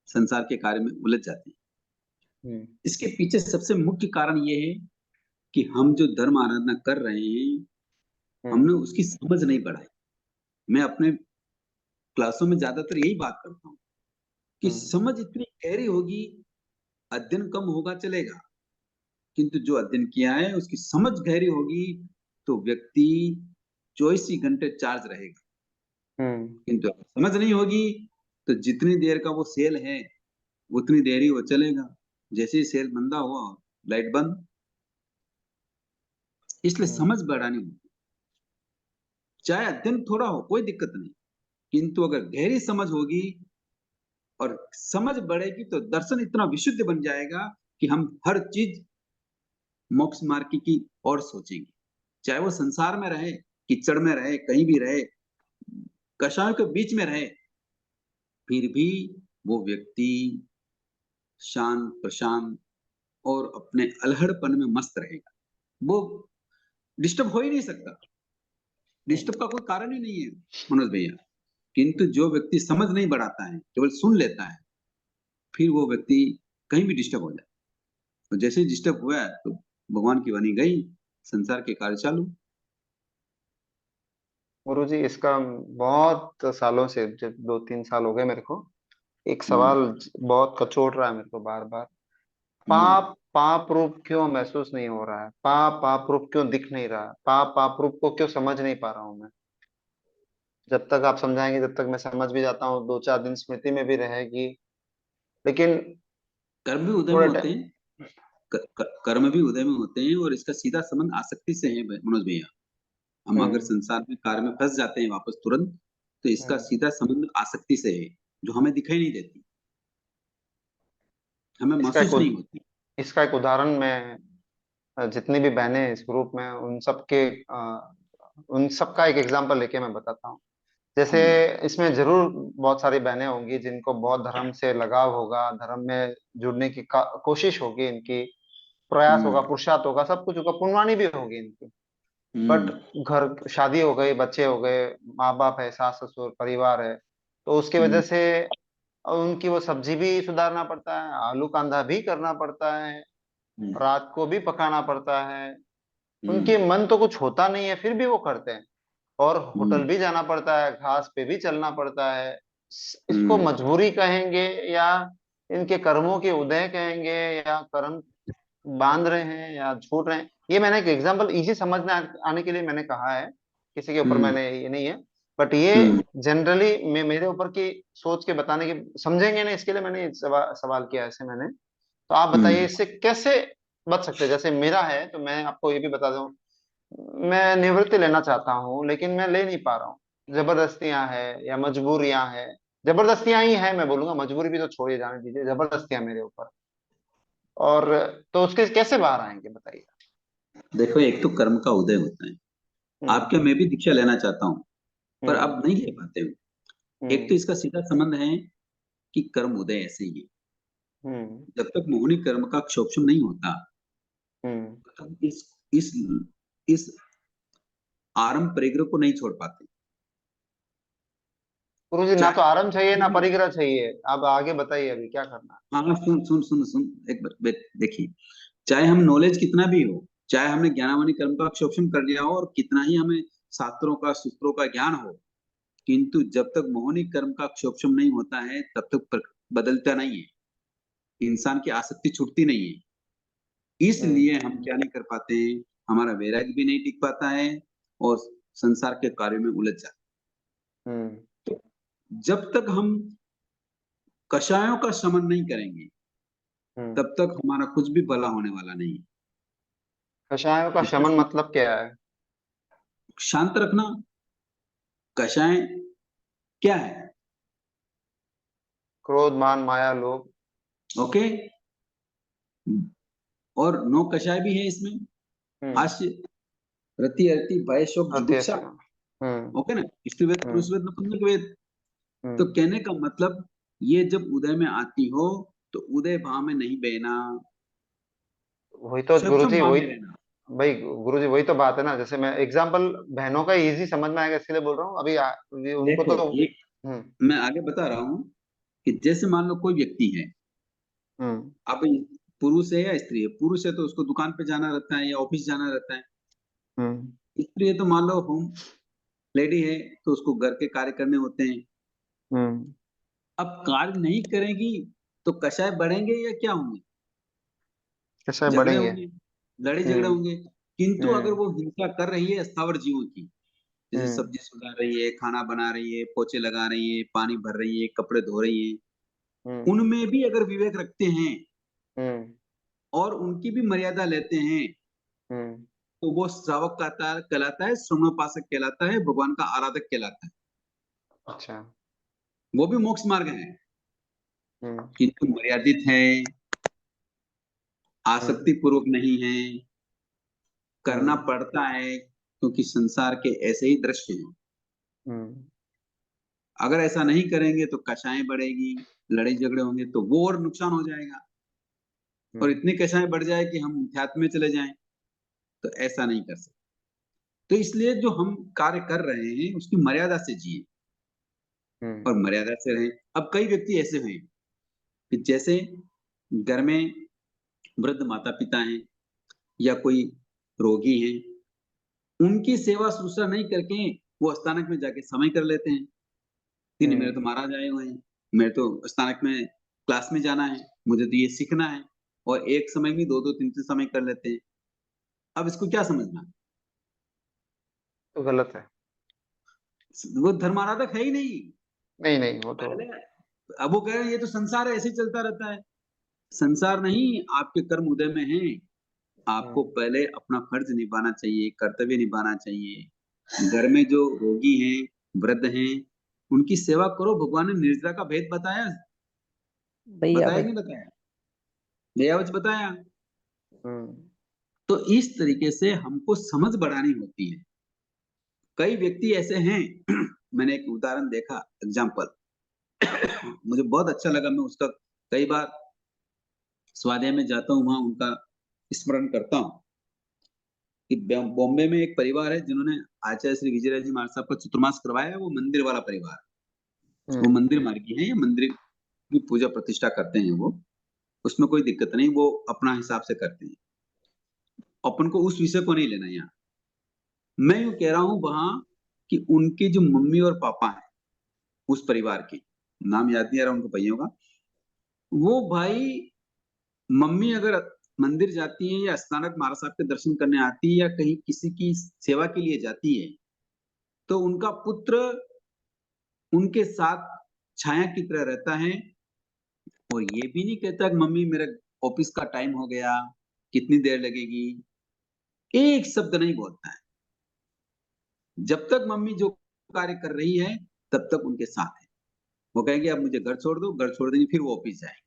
संसार के कार्य में उलझ जाते हैं। इसके पीछे सबसे मुख्य कारण ये है कि हम जो धर्म आराधना कर रहे हैं, हमने उसकी समझ नहीं बढ़ाई। मैं अपने क्लासों में ज्यादातर यही बात करता हूँ कि समझ इतनी गहरी होगी, अध्ययन कम होगा चलेगा, किंतु जो अध्ययन किया है उसकी समझ गहरी होगी तो व्यक्ति 24 ही घंटे चार्ज रहेगा। किंतु समझ नहीं होगी तो जितनी देर का वो सेल है उतनी देर ही वो चलेगा, जैसे ही सेल मंदा हुआ लाइट बंद। इसलिए समझ बढ़ानी होगी, चाहे अध्ययन थोड़ा हो कोई दिक्कत नहीं, किंतु अगर गहरी समझ होगी और समझ बढ़ेगी तो दर्शन इतना विशुद्ध बन जाएगा कि हम हर चीज मोक्ष मार्ग की ओर सोचेंगे, चाहे वो संसार में रहे, कीचड़ में रहे, कहीं भी रहे, कषायों के बीच में रहे, फिर भी वो व्यक्ति शांत प्रशांत और अपने अलहड़पन में मस्त रहेगा। वो डिस्टर्ब हो ही नहीं सकता, डिस्टर्ब का कोई कारण ही नहीं है मनोज भैया। किंतु जो व्यक्ति समझ नहीं बढ़ाता है, केवल सुन लेता है, फिर वो व्यक्ति कहीं भी डिस्टर्ब हो जाए, तो जैसे ही डिस्टर्ब हुआ है तो भगवान की वाणी गई, संसार के कार्य चालू। गुरुजी, इसका बहुत सालों से, जब 2-3 साल हो गए मेरे को, एक सवाल बहुत कचोट रहा है मेरे को बार बार। पाप पाप रूप क्यों महसूस नहीं हो रहा है? पाप पाप रूप क्यों दिख नहीं रहा? पाप पाप रूप को क्यों समझ नहीं पा रहा हूं मैं? जब तक आप समझाएंगे तब तक मैं समझ भी जाता हूँ, 2-4 दिन स्मृति में भी रहेगी, लेकिन कर्म भी उदय में होते हैं, कर्म भी उदय में होते हैं, और इसका सीधा संबंध आसक्ति से है मनोज भैया। हम अगर संसार में कार्य में फंस जाते हैं वापस तुरंत, तो इसका सीधा संबंध आसक्ति से है, जो हमें दिखाई नहीं देती, हमें इसका महसूस नहीं एक होती। इसका एक उदाहरण मैं जितनी भी बहनें हैं इस ग्रुप में उन सब का एक एग्जांपल लेके मैं बताता हूँ। जैसे इसमें जरूर बहुत सारी बहनें होंगी जिनको बहुत धर्म से लगाव होगा, धर्म में जुड़ने की कोशिश होगी, इनकी प्रयास होगा, पुरुषार्थ होगा, सब कुछ होगा, पुण्यवानी भी होगी इनकी। बट घर शादी हो गई, बच्चे हो गए, माँ बाप है, सास ससुर परिवार है, तो उसकी वजह से उनकी वो सब्जी भी सुधारना पड़ता है, आलू कांदा भी करना पड़ता है, रात को भी पकाना पड़ता है। उनके मन तो कुछ होता नहीं है, फिर भी वो करते हैं। और होटल भी जाना पड़ता है, घास पे भी चलना पड़ता है। इसको मजबूरी कहेंगे या इनके कर्मों के उदय कहेंगे, या कर्म बांध रहे हैं या छूट रहे हैं, ये मैंने एक एग्जांपल इजी समझ में आने के लिए मैंने कहा है, किसी के ऊपर मैंने ये नहीं है। बट ये जनरली मेरे ऊपर की सोच के बताने की समझेंगे ना, इसके लिए मैंने ये सवाल किया ऐसे मैंने। तो आप बताइए इससे कैसे बच सकते हैं। जैसे मेरा है तो मैं आपको ये भी बता दूं, मैं निवृत्ति लेना चाहता हूँ लेकिन मैं ले नहीं पा रहा हूँ, जबरदस्तियां है या मजबूरियां है। जबरदस्तियां ही है मैं बोलूंगा, मजबूरी भी तो छोड़िए, जाने दीजिए, जबरदस्तियां मेरे ऊपर। और तो उसके कैसे बाहर आएंगे बताइए। देखो, एक तो कर्म का उदय होता है। आपके मैं भी दीक्षा लेना चाहता हूँ, पर अब नहीं ले पाते हो। एक तो इसका सीधा संबंध है कि कर्म उदय ऐसे ही है। जब तक मोहिनी कर्म का क्षोभन नहीं होता, तब तक इस आरंभ परिग्रह को नहीं छोड़ पाते। गुरु जी, ना तो आराम चाहिए ना चाहे परिग्रह चाहिए, अब आगे बताइए अभी क्या करना है। हाँ, सुन सुन सुन सुन एक बार देखिए, चाहे हम नॉलेज कितना भी हो, चाहे हमने ज्ञानावनी कर्म का क्षोभन कर लिया हो और कितना ही हमें शास्त्रों का सूत्रों का ज्ञान हो, किंतु जब तक मोहनी कर्म का क्षोभन नहीं होता है तब तक बदलता नहीं है, इंसान की आसक्ति छूटती नहीं है। इसलिए हम क्या नहीं कर पाते हैं, हमारा वैराग्य भी नहीं टिक पाता है और संसार के कार्यों में उलझ जाते हैं। तो जब तक हम कषायों का शमन नहीं करेंगे, तब तक हमारा कुछ भी भला होने वाला नहीं। कषायों का शमन मतलब क्या है? शांत रखना। कषाय क्या है? क्रोध, मान, माया, लोभ। ओके, और 9 कषाय भी है इसमें। हास्य, रति, अरति, भय, शोक, जुगुप्सा। ओके ना, स्त्रीवेद, पुरुषवेद, नपुंसक वेद। तो कहने का मतलब, ये जब उदय में आती हो तो उदय भाव में नहीं बहना, वही तो गुरुजी, भाव वही में रहना। भाई गुरुजी, वही तो बात है ना। जैसे मैं एग्जांपल बहनों का इजी समझ में आएगा इसके लिए बोल रहा हूँ अभी उनको देखो, तो। एक मैं आगे बता रहा हूँ कि जैसे मान लो कोई व्यक्ति है, अब पुरुष है या स्त्री है। पुरुष है तो उसको दुकान पे जाना रहता है या ऑफिस जाना रहता है। स्त्री है तो मान लो होम लेडी है तो उसको घर के कार्य करने होते हैं। अब कार्य नहीं करेगी तो कषाय बढ़ेंगे या क्या होंगे? कैसे झगड़े बढ़ेंगे? होंगे, लड़ाई झगड़े होंगे। किंतु अगर वो हिंसा कर रही है स्थावर जीवों की, जैसे सब्जी सुधार रही है, खाना बना रही है, पोछे लगा रही है, पानी भर रही है, कपड़े धो रही है, उनमें भी अगर विवेक रखते हैं और उनकी भी मर्यादा लेते हैं, तो वो श्रावक कहलाता है, श्रवणोपासक कहलाता है, भगवान का आराधक कहलाता है। अच्छा। वो भी मोक्ष मार्ग है, किंतु मर्यादित है, आसक्ति पूर्वक नहीं है। करना पड़ता है क्योंकि संसार के ऐसे ही दृश्य हैं। अगर ऐसा नहीं करेंगे तो कषायें बढ़ेगी, लड़ाई झगड़े होंगे, तो वो और नुकसान हो जाएगा और इतनी कषायें बढ़ जाए कि हम अध्यात्म में चले जाएं। तो ऐसा नहीं कर सकते। तो इसलिए जो हम कार्य कर रहे हैं उसकी मर्यादा से जिए और मर्यादा से रहें। अब कई व्यक्ति ऐसे हैं कि जैसे घर में वृद्ध माता पिता हैं या कोई रोगी हैं, उनकी सेवा शुश्रूषा नहीं करके वो स्थानक में जाके समय कर लेते हैं। नहीं, मेरे तो महाराज आए हुए हैं, मेरे तो स्थानक में क्लास में जाना है, मुझे तो ये सीखना है, और एक समय में 2-2 3-3 समय कर लेते हैं। अब इसको क्या समझना? तो गलत है। वो धर्माराधक है ही नहीं। नहीं नहीं, वो तो पहले अब वो कह रहे हैं ये तो संसार है, ऐसे ही चलता रहता है। संसार नहीं, आपके कर्म उदय में है। आपको पहले अपना फर्ज निभाना चाहिए, कर्तव्य निभाना चाहिए। घर में जो रोगी हैं, वृद्ध हैं, उनकी सेवा करो। भगवान ने निर्जला का भेद बताया, भैया बताया भाई कि नहीं बताया? दयावच बताया। हम्म तो इस तरीके से हमको समझ बढ़ानी होती है। कई व्यक्ति ऐसे हैं मैंने एक उदाहरण देखा, एग्जाम्पल मुझे बहुत अच्छा लगा, मैं उसका कई बार स्वाध्याय में जाता हूँ, वहां उनका स्मरण करता हूँ कि बॉम्बे में एक परिवार है जिन्होंने आचार्य श्री विजयराज जी महाराज साहब का चतुर्मास करवाया है। वो मंदिर वाला परिवार, वो मंदिर मार्गी है, या मंदिर की पूजा प्रतिष्ठा करते हैं वो, उसमें कोई दिक्कत नहीं, वो अपना हिसाब से करते हैं। अपन को उस विषय को नहीं लेना यहाँ। मैं यूं कह रहा हूं वहां कि उनके जो मम्मी और पापा हैं उस परिवार के, नाम याद नहीं आ रहा उनको भैया का, वो भाई मम्मी अगर मंदिर जाती है या स्नानक महाराज साहब के दर्शन करने आती है या कहीं किसी की सेवा के लिए जाती है, तो उनका पुत्र उनके साथ छाया की तरह रहता है। और ये भी नहीं कहता कि मम्मी मेरा ऑफिस का टाइम हो गया, कितनी देर लगेगी, एक शब्द नहीं बोलता है। जब तक मम्मी जो कार्य कर रही है तब तक उनके साथ है। वो कहेंगे अब मुझे घर छोड़ दो, घर छोड़ देंगे, फिर वो ऑफिस जाएंगे।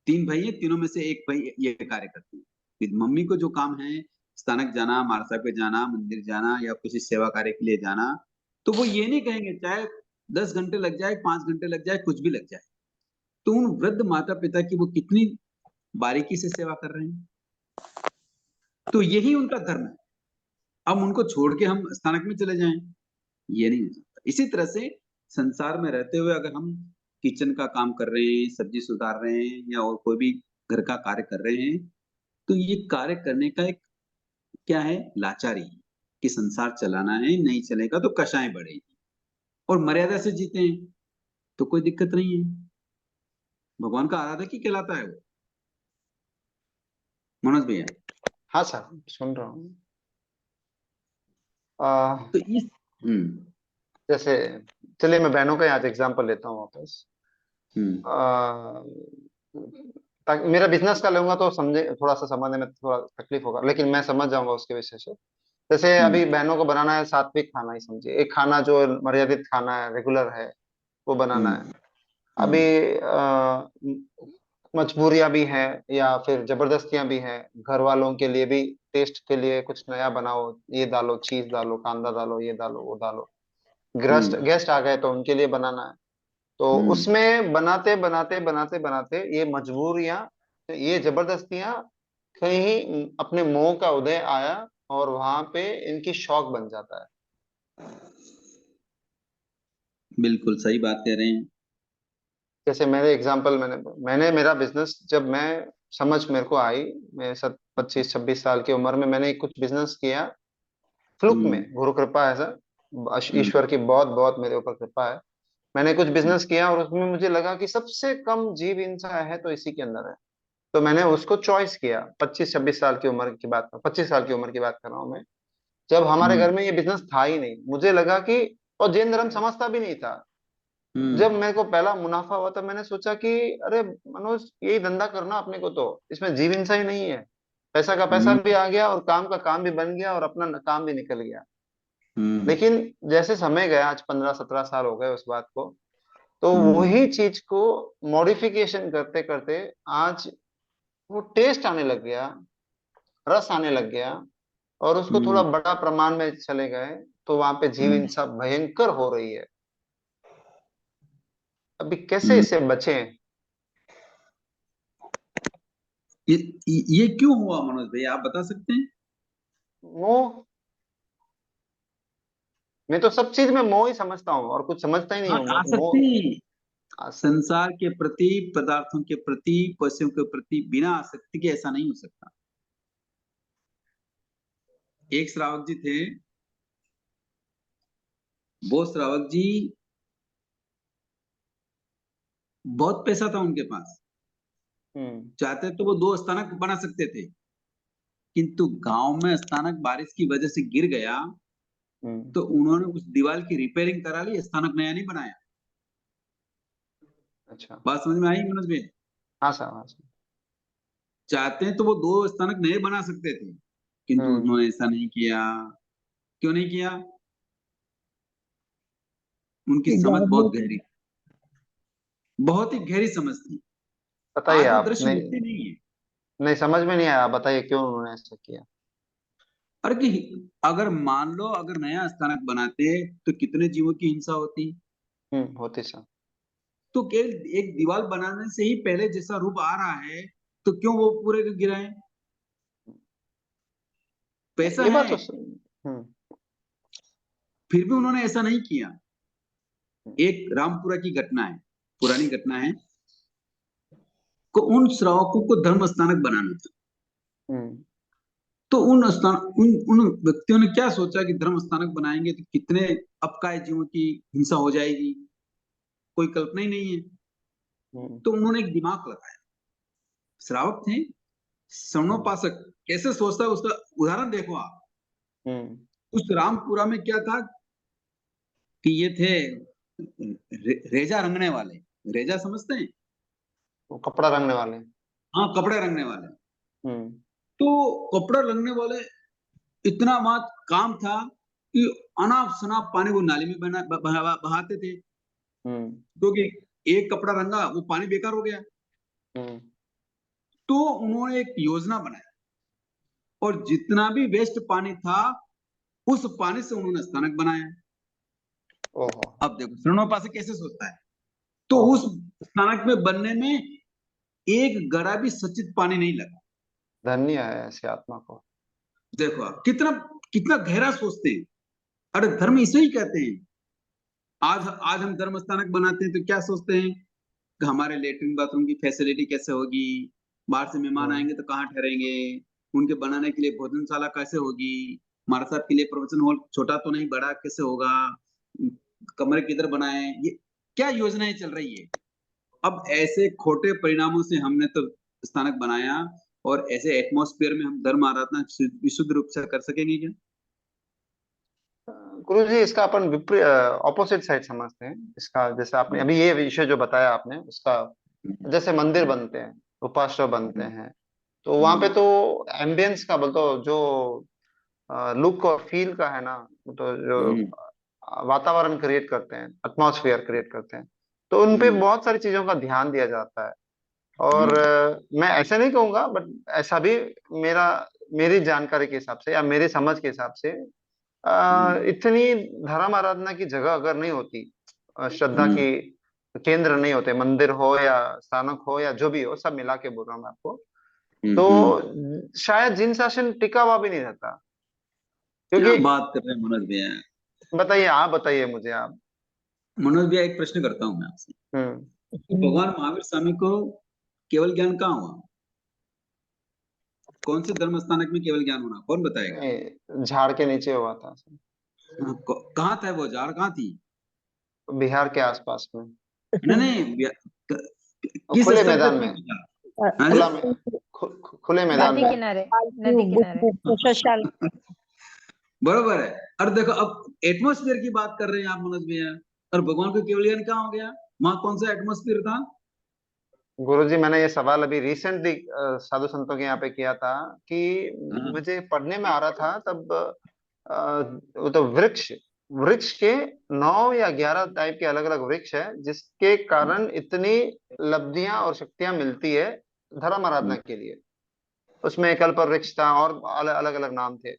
3 भाई हैं, तीनों में से एक भाई ये कार्य करती है। फिर मम्मी को जो काम है, स्थानक जाना, मारसा पे जाना, मंदिर जाना या किसी सेवा कार्य के लिए जाना, तो वो ये नहीं कहेंगे चाहे 10 घंटे लग जाए, 5 घंटे लग जाए, कुछ भी लग जाए। तो उन वृद्ध माता पिता की वो कितनी बारीकी से सेवा कर रहे हैं। तो यही उनका धर्म है। अब उनको छोड़ के हम स्थानक में चले जाएं, ये नहीं हो सकता। इसी तरह से संसार में रहते हुए अगर हम किचन का काम कर रहे हैं, सब्जी सुधार रहे हैं या और कोई भी घर का कार्य कर रहे हैं, तो ये कार्य करने का एक क्या है, लाचारी है कि संसार चलाना है, नहीं चलेगा तो कषाय बढ़ेगी। और मर्यादा से जीते हैं तो कोई दिक्कत नहीं है। भगवान का आराधक ही कहलाता है वो। मनोज भैया, हाँ सर, सुन रहा हूँ। तो इस जैसे चलिए मैं बहनों का आज एग्जांपल लेता हूँ वापस। हम्म आ, ताकि मेरा बिजनेस का लूंगा तो समझे, थोड़ा सा समझने में थोड़ा तकलीफ होगा, लेकिन मैं समझ जाऊंगा उसके विषय से। जैसे अभी हम्म बहनों को बनाना है सात्विक खाना ही समझिए, एक खाना जो मर्यादित खाना है, रेगुलर है, वो बनाना है। हम्म अभी हम्म मजबूरियां भी हैं या फिर जबरदस्तियां भी हैं, घर वालों के लिए भी टेस्ट के लिए कुछ नया बनाओ, ये डालो, चीज डालो, कांदा डालो, ये डालो, वो डालो। गेस्ट हम्म गेस्ट आ गए तो उनके लिए बनाना है। तो हम्म उसमें बनाते बनाते बनाते बनाते ये मजबूरियां, ये जबरदस्तियां कहीं अपने मोह का उदय आया और वहां पे इनकी शौक बन जाता है। बिल्कुल सही बात कह रहे हैं। जैसे मेरे एग्जांपल, मैंने मैंने मेरा बिजनेस जब मैं समझ मेरे को आई, मैं 25-26 साल की उम्र में मैंने कुछ बिजनेस किया, फ्लुक में, हम्म गुरु कृपा है सर, हम्म ईश्वर की बहुत बहुत मेरे ऊपर कृपा है। मैंने कुछ बिजनेस किया और उसमें मुझे लगा कि सबसे कम जीव हिंसा है तो इसी के अंदर है। तो मैंने उसको चॉइस किया। 25-26 साल की उम्र की बात, 25 साल की उम्र की बात कर रहा हूँ मैं, जब हमारे घर हम्म में ये बिजनेस था ही नहीं। मुझे लगा कि, और जैन धर्म समझता भी नहीं था। जब हम्म मेरे को पहला मुनाफा हुआ तब मैंने सोचा कि अरे मनोज, यही धंधा करना अपने को, तो इसमें जीव हिंसा ही नहीं है, पैसा का पैसा हम्म भी आ गया और काम का काम भी बन गया और अपना काम भी निकल गया। हम्म लेकिन जैसे समय गया, आज 15-17 साल हो गए उस बात को, तो हम्म वही चीज को मॉडिफिकेशन करते करते आज वो टेस्ट आने लग गया, रस आने लग गया, और उसको थोड़ा हम्म बड़ा प्रमाण में चले गए, तो वहां पे जीव हम्म हिंसा भयंकर हो रही है। अभी कैसे हम्म। इससे बचें? ये ये क्यों हुआ मनोज भैया, आप बता सकते हैं? मोह। मैं तो सब चीज में मोह ही समझता हूँ और कुछ समझता ही नहीं हाँ, हूँ, मैं तो मोह। आसक्ति, आसक्ति। संसार के प्रति, पदार्थों के प्रति, पशुओं के प्रति बिना आसक्ति के ऐसा नहीं हो सकता। एक श्रावक जी थे, वो श्रावक जी बहुत पैसा था उनके पास, हम्म चाहते तो वो 2 स्थानक बना सकते थे, किंतु गांव में स्थानक बारिश की वजह से गिर गया, हम्म तो उन्होंने उस दीवार की रिपेयरिंग करा ली, स्थानक नया नहीं बनाया। अच्छा। बात समझ में आई मनोज भैया? हाँ सर, हाँ सर। चाहते हैं तो वो 2 स्थानक नए बना सकते थे, किंतु हम्म उन्होंने ऐसा नहीं किया। क्यों नहीं किया? उनकी समझ बहुत गहरी, बहुत ही गहरी समझ थी। बताइए आज वो आप। दृश्य नहीं, मिलते नहीं है। नहीं समझ में नहीं आया, आप बताइए क्यों उन्होंने ऐसा किया। अरे कि अगर मान लो अगर नया स्थानक बनाते तो कितने जीवों की हिंसा होती। होती सर। तो केवल एक दीवार बनाने से ही पहले जैसा रूप आ रहा है, तो क्यों वो पूरे को गिराएं? पैसा ये बात है, तो हम्म फिर भी उन्होंने ऐसा नहीं किया। एक रामपुरा की घटना है, पुरानी घटना है, को उन श्रावकों को धर्म स्थानक बनाना था। हम्म तो उन स्थान उन उन व्यक्तियों ने क्या सोचा कि धर्म स्थानक बनाएंगे तो कितने अपकाय जीवों की हिंसा हो जाएगी, कोई कल्पना ही नहीं है। हम्म तो उन्होंने एक दिमाग लगाया। श्रावक थे, श्रवणोपासक, कैसे सोचता है उसका उदाहरण देखो आप। हम्म उस रामपुरा में क्या था कि ये थे रेजा रंगने वाले। रेजा समझते हैं? वो कपड़ा रंगने वाले। हाँ, कपड़े रंगने वाले। हम्म तो कपड़ा रंगने वाले इतना वहां काम था कि अनाप शनाप पानी वो नाली में बहाते थे, हम्म क्योंकि एक कपड़ा रंगा वो पानी बेकार हो गया। हम्म तो उन्होंने एक योजना बनाया और जितना भी वेस्ट पानी था उस पानी से उन्होंने स्थानक बनाया। ओहो। अब देखो श्रवणोपासक कैसे सोचता है। तो ओहो। उस स्थानक में बनने में एक गड़ा भी सचित पानी नहीं लगा। धन्य है ऐसी आत्मा को। देखो आप कितना कितना गहरा सोचते हैं। अरे धर्म इसे ही कहते हैं। आज आज हम धर्म स्थानक बनाते हैं तो क्या सोचते हैं कि हमारे लेटरिन बाथरूम की फैसिलिटी कैसे होगी, बाहर से मेहमान हम्म आएंगे तो कहाँ ठहरेंगे, उनके बनाने के लिए भोजनशाला कैसे होगी, हमारे साहब के लिए प्रवचन हॉल छोटा तो नहीं बड़ा कैसे होगा, कमरे किधर बनाए, ये क्या योजनाएं चल रही है। अब ऐसे खोटे परिणामों से हमने तो स्थानक बनाया और ऐसे एटमॉस्फेयर में हम धर्म आराधना विशुद्ध रूप से कर सकेंगे क्या? गुरु जी, इसका अपन विपरीत ऑपोजिट साइड समझते हैं इसका। जैसे आपने अभी ये विषय जो बताया आपने उसका, जैसे मंदिर बनते हैं, उपासना बनते हैं, तो वहां पे तो एम्बियंस का बोलते जो लुक और फील का है ना, तो जो वातावरण क्रिएट करते हैं, एटमॉस्फेयर क्रिएट करते हैं, तो उन पे बहुत सारी चीजों का ध्यान दिया जाता है। और मैं ऐसा नहीं कहूंगा, बट ऐसा भी मेरा मेरी जानकारी के हिसाब से या मेरी समझ के हिसाब से इतनी धर्म आराधना की जगह अगर नहीं होती, श्रद्धा की केंद्र नहीं होते, मंदिर हो या स्थानक हो या जो भी हो, सब मिला के बोल रहा हूँ मैं आपको, तो शायद जिन शासन टिका हुआ भी नहीं रहता। क्या क्योंकि बात कर रहे हैं मनोज भैया। बताइए, आप बताइए मुझे आप। मनोज भैया एक प्रश्न करता हूँ मैं आपसे। तो भगवान महावीर स्वामी को केवल ज्ञान कहाँ हुआ? कौन से धर्म स्थानक में केवल ज्ञान होना, कौन बताएगा? झाड़ के नीचे हुआ था, कहाँ था वो झाड़, कहाँ थी? बिहार के आसपास में, नहीं नहीं किस खुले स्तर मैदान तक में, में था? हाँ जी? खुला में, खुले मैदान नदी में। किनारे, नदी किनारे। शशाल बरोबर है। और देखो अब एटमोस्फेयर की बात कर रहे हैं आप मनोज भैया, और भगवान को केवल ज्ञान कहाँ हो गया? वहां कौन सा एटमोस्फेयर था? गुरुजी, मैंने ये सवाल अभी रिसेंटली साधु संतों के यहाँ पे किया था कि हाँ। मुझे पढ़ने में आ रहा था तब, वो तो वृक्ष वृक्ष के 9 या 11 टाइप के अलग अलग वृक्ष है, जिसके कारण इतनी लब्धियां और शक्तियां मिलती है धर्म आराधना के लिए। उसमें कल्प वृक्ष था और अलग अलग नाम थे।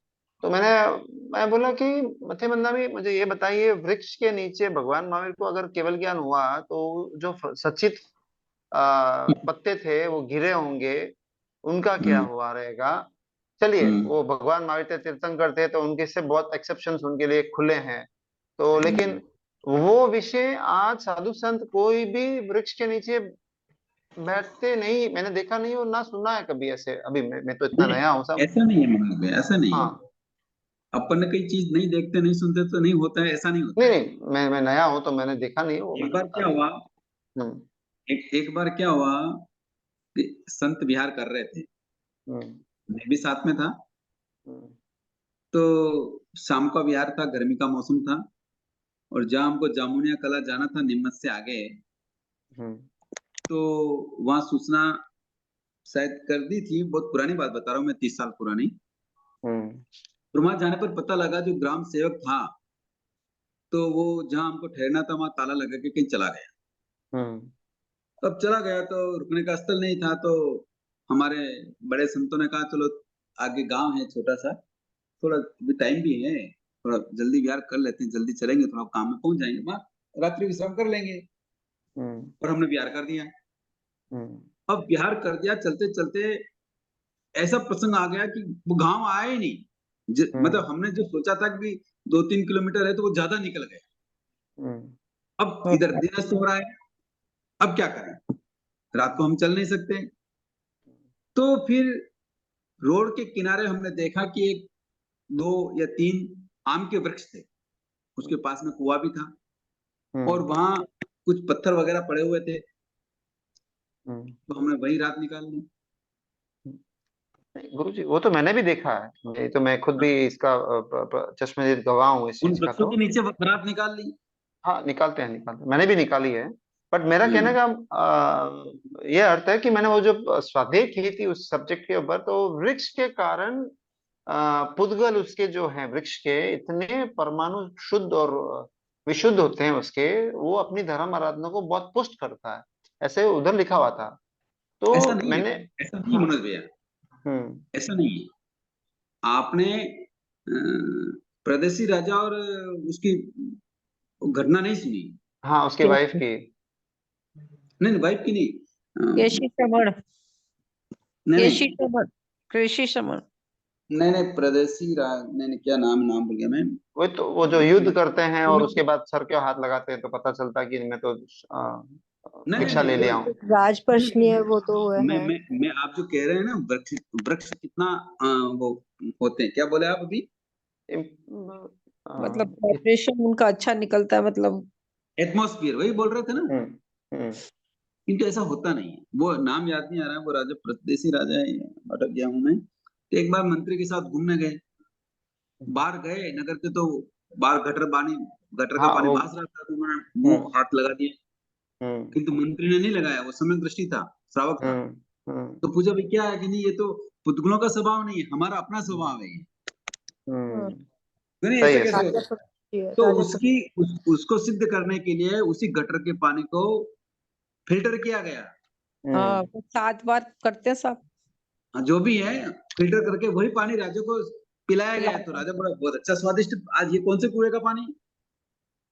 तो मैं बोला कि मथे बंदा भी मुझे ये बताइए, वृक्ष के नीचे भगवान महावीर को अगर केवल ज्ञान हुआ तो जो सचित पत्ते थे वो गिरे होंगे, उनका क्या हुआ रहेगा। चलिए, वो भगवान महावीर थे, तीर्थंकर थे, तो उनके से बहुत एक्सेप्शंस उनके लिए खुले हैं। तो लेकिन वो विषय आज साधु संत कोई भी वृक्ष के नीचे बैठते नहीं, मैंने देखा नहीं और ना सुना है कभी ऐसे। अभी मैं तो इतना नहीं, नया हूँ सब। ऐसा नहीं है मनोज भैया, ऐसा नहीं है। हाँ। अपन ने कई चीज नहीं देखते नहीं सुनते तो नहीं होता है, ऐसा नहीं होता नहीं है। नहीं, मैं नया हूँ तो मैंने देखा नहीं, वो एक मैंने बार बता क्या दिया। हुआ, हम्म एक बार क्या हुआ कि संत विहार कर रहे थे, हम्म मैं भी साथ में था। हम्म तो शाम का विहार था, गर्मी का मौसम था, और जहाँ हमको जामुनिया कला जाना था नीमच से आगे, हम्म तो वहां सूचना शायद कर दी थी। बहुत पुरानी बात बता रहा हूँ मैं, 30 साल पुरानी। हम्म और वहां जाने पर पता लगा जो ग्राम सेवक था तो वो जहाँ हमको ठहरना था वहां ताला लगा के कहीं चला गया। अब चला गया तो रुकने का स्थल नहीं था, तो हमारे बड़े संतों ने कहा चलो आगे गांव है छोटा सा, थोड़ा टाइम भी है, थोड़ा जल्दी विहार कर लेते हैं, जल्दी चलेंगे, थोड़ा काम में पहुंच जाएंगे, वहां रात्रि विश्राम कर लेंगे। और हमने विहार कर दिया। अब विहार कर दिया, चलते चलते ऐसा प्रसंग आ गया कि वो गांव आया ही नहीं। मतलब हमने जो सोचा था कि 2-3 किलोमीटर है तो वो ज्यादा निकल गया। अब इधर दिन अस्त हो रहा है, अब क्या करें, रात को हम चल नहीं सकते। तो फिर रोड के किनारे हमने देखा कि एक 2 या 3 आम के वृक्ष थे, उसके पास में कुआं भी था, और वहां कुछ पत्थर वगैरह पड़े हुए थे, तो हमने वही रात निकाल ली। गुरु जी, वो तो मैंने भी देखा है, ये तो मैं खुद भी इसका चश्मदीद गवाह हूँ इस उन चीज का। वृक्षों तो के नीचे रात निकाल ली। हाँ, निकालते हैं, मैंने भी निकाली है। बट मेरा कहने का ये अर्थ है कि मैंने वो जो स्वाध्याय की थी उस सब्जेक्ट के ऊपर, तो वृक्ष के कारण पुद्गल उसके जो है वृक्ष के इतने परमाणु शुद्ध और विशुद्ध होते हैं उसके, वो अपनी धर्म आराधना को बहुत पुष्ट करता है, ऐसे उधर लिखा हुआ था। तो ऐसा नहीं है, मैंने ऐसा नहीं है मनोज भैया, ऐसा नहीं है। आपने प्रदेशी राजा और उसकी घटना नहीं सुनी? हाँ, उसकी वाइफ की। नहीं, वाइफ की नहीं, केशी श्रमण, नहीं केशी नहीं श्रमण, कृषि श्रमण। नहीं नहीं, प्रदेशी राज, नहीं क्या नाम भूल गया मैं। वो तो वो जो युद्ध करते हैं और उसके बाद सर के हाथ लगाते हैं, तो पता चलता है कि मैं तो नहीं दीक्षा ले नहीं, लिया हूँ। राजपर्षणी है वो तो हुआ मैं है। मैं आप जो कह रहे हैं ना, वृक्ष वृक्ष कितना वो होते हैं, क्या बोले आप अभी? मतलब वाइब्रेशन उनका अच्छा निकलता है, मतलब एटमॉस्फेयर, वही बोल रहे थे ना। हम्म किंतु ऐसा होता नहीं है, वो नाम याद नहीं आ रहा है, वो राजा प्रदेशी राजा है, अटक गया हूं मैं। तो एक बार मंत्री के साथ घूमने गए, बाहर गए नगर के, तो बाहर गटर का हाँ, पानी वो भास रहा था, तो उन्होंने मुंह हाथ लगा दिए, हम्म किंतु मंत्री ने नहीं लगाया, वो सम्यक दृष्टि था, श्रावक था। हम्म तो पूछा भाई क्या है, कि नहीं ये तो पुतगुलों का स्वभाव नहीं है, हमारा अपना स्वभाव है ये। तो नहीं, सही ऐसे है, कैसे सही हो राजा सकता है? पक्षी है, तो राजा उसकी उसको सिद्ध करने के लिए उसी गटर के पानी को फिल्टर किया गया। हाँ, वो 7 बार करते हैं सब। जो भी है, फिल्टर करके वही पानी राजा को पिलाया गया। तो पिलाते हैं। राजा बोला बहुत अच्छा स्वादिष्ट, आज ये कौन से कुएं का पानी?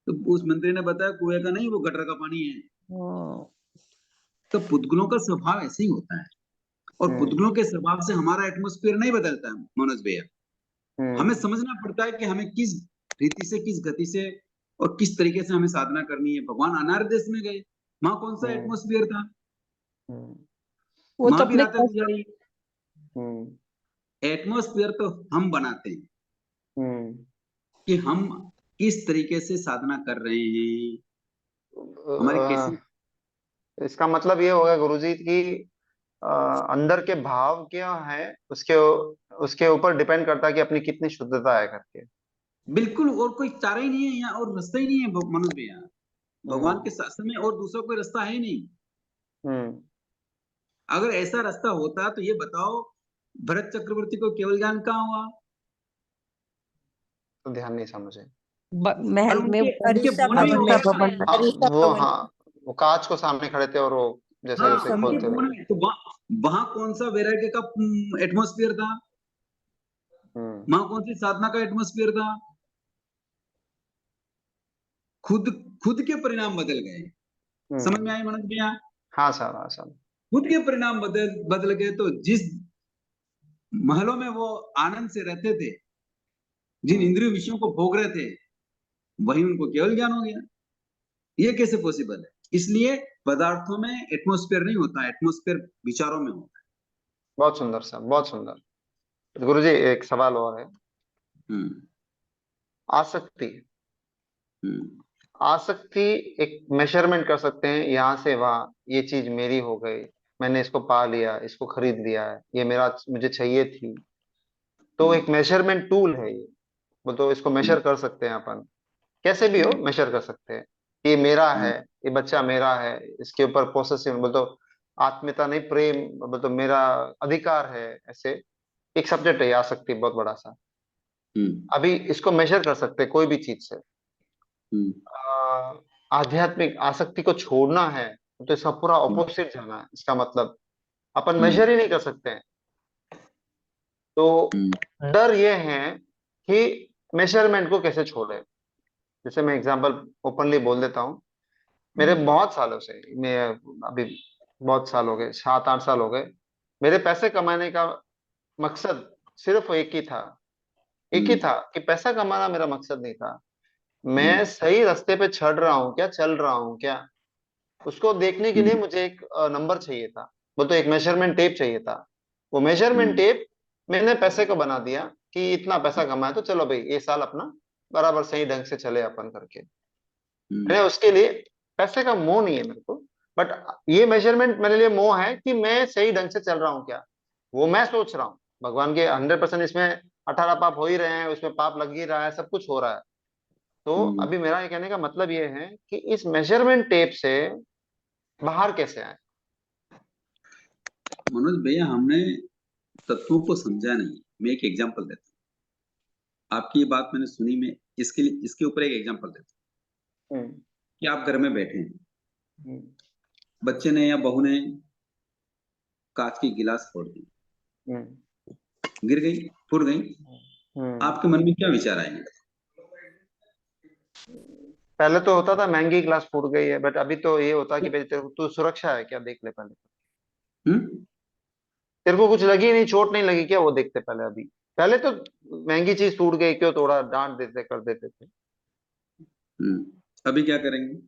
तो उस मंत्री ने बताया कुएं का नहीं, वो गटर का पानी है। हाँ, तो पुद्गलों का स्वभाव ऐसे ही होता है, और हम्म पुद्गलों के स्वभाव से हमारा एटमॉस्फेयर नहीं बदलता है मनोज भैया। हमें हम्म समझना पड़ता है कि हमें किस रीति से, किस गति से और किस तरीके से हमें साधना करनी है। भगवान अनार्य देश में गए, वहां कौन सा हम्म एटमॉस्फेयर था? हम्म वो तो वहां भी अपने रातें गुजारी। हम्म एटमॉस्फेयर तो हम बनाते हैं हम्म कि हम किस तरीके से साधना कर रहे हैं, हमारे कैसे। इसका मतलब ये होगा गुरुजी कि अ, अंदर के भाव क्या है, उसके उसके ऊपर डिपेंड करता है कि अपनी कितनी शुद्धता है करके। बिल्कुल, और कोई चारा ही नहीं है यहाँ, और रास्ता ही नहीं है मनोज भैया। भगवान के हम्म शास्त्र में और दूसरा कोई रास्ता है ही नहीं। हम्म अगर ऐसा रास्ता होता तो ये बताओ, भरत चक्रवर्ती को केवल ज्ञान कहाँ हुआ? तो ध्यान नहीं समझे। और महल में उनके उनके अरिषा बोन में हो भवन में, गया था। हाँ, अरिषा वो भवन हाँ, वो कांच को सामने खड़े थे और वो जैसे हाँ, जैसे उनके खोलते बोन थे। में, तो वहां कौन सा वैराग्य का एटमोस्फियर था? हम्म वहां कौन सी साधना का एटमोस्फियर था? खुद खुद के परिणाम बदल गए। समझ में हम्म आई मनोज भैया? हाँ सर, हाँ सर। खुद के परिणाम बदल बदल गए, तो जिस महलों में वो आनंद से रहते थे, जिन हम्म इंद्रिय विषयों को भोग रहे थे, वही उनको केवल ज्ञान हो गया। ये कैसे पॉसिबल है? इसलिए पदार्थों में एटमोस्फेयर नहीं होता, एटमोस्फेयर विचारों में होता बहुत सुंदर सर, बहुत सुंदर। गुरुजी, एक सवाल और है। है। आसक्ति, हम्म आसक्ति एक मेजरमेंट कर सकते हैं यहाँ से वहां, ये चीज मेरी हो गई, मैंने इसको पा लिया, इसको खरीद लिया है, ये मेरा मुझे चाहिए थी। तो एक मेजरमेंट टूल है ये, वो तो इसको मेजर कर सकते हैं अपन, कैसे भी हो मेजर कर सकते हैं। ये मेरा है, ये बच्चा मेरा है, इसके ऊपर पोसेसिव बोल तो आत्मीयता नहीं, प्रेम बोल तो मेरा अधिकार है, ऐसे एक सब्जेक्ट है आसक्ति, बहुत बड़ा सा। हम्म अभी इसको मेजर कर सकते हैं कोई भी चीज से। आध्यात्मिक आसक्ति को छोड़ना है, तो इसका पूरा ऑपोजिट जाना है। इसका मतलब अपन मेजर ही नहीं कर सकते हैं। तो डर ये है कि मेजरमेंट को कैसे छोड़े। जैसे मैं एग्जांपल ओपनली बोल देता हूँ, मेरे बहुत सालों से, मैं अभी बहुत साल हो गए, 7-8 साल हो गए, मेरे पैसे कमाने का मकसद सिर्फ एक ही था कि पैसा कमाना मेरा मकसद नहीं था। मैं सही रास्ते पे चढ़ रहा हूँ क्या, चल रहा हूँ क्या, उसको देखने के लिए मुझे एक नंबर चाहिए था, वो तो एक मेजरमेंट टेप चाहिए था। वो मेजरमेंट टेप मैंने पैसे को बना दिया कि इतना पैसा कमाया तो चलो भाई ये साल अपना बराबर सही ढंग से चले अपन करके। मैंने उसके लिए, पैसे का मोह नहीं है मेरे को, बट ये मेजरमेंट मेरे लिए मोह है कि मैं सही ढंग से चल रहा हूँ क्या, वो मैं सोच रहा हूँ। भगवान के 100% इसमें 18 पाप हो ही रहे हैं, उसमें पाप लग ही रहा है, सब कुछ हो रहा है। तो अभी मेरा ये कहने का मतलब ये है कि इस मेजरमेंट टेप से बाहर कैसे आए। मनोज भैया, हमने तत्वों को समझा नहीं। मैं एक एग्जांपल देता हूँ, आपकी ये बात मैंने सुनी, मैं इसके ऊपर एक एग्जांपल देता हूँ कि आप घर में बैठे हैं, बच्चे ने या बहू ने कांच की गिलास फोड़ दी, गिर गई, फूट गई, आपके मन में क्या विचार आएंगे? पहले तो होता था महंगी ग्लास फूट गई है, बट अभी तो ये होता कि भाई तू सुरक्षा है क्या, देख ले पहले। तेरे को कुछ लगी नहीं, चोट नहीं लगी क्या, वो देखते पहले। अभी पहले तो महंगी चीज टूट गई, क्यों तोड़ा, डांट देते, कर देते थे। अभी क्या करेंगे?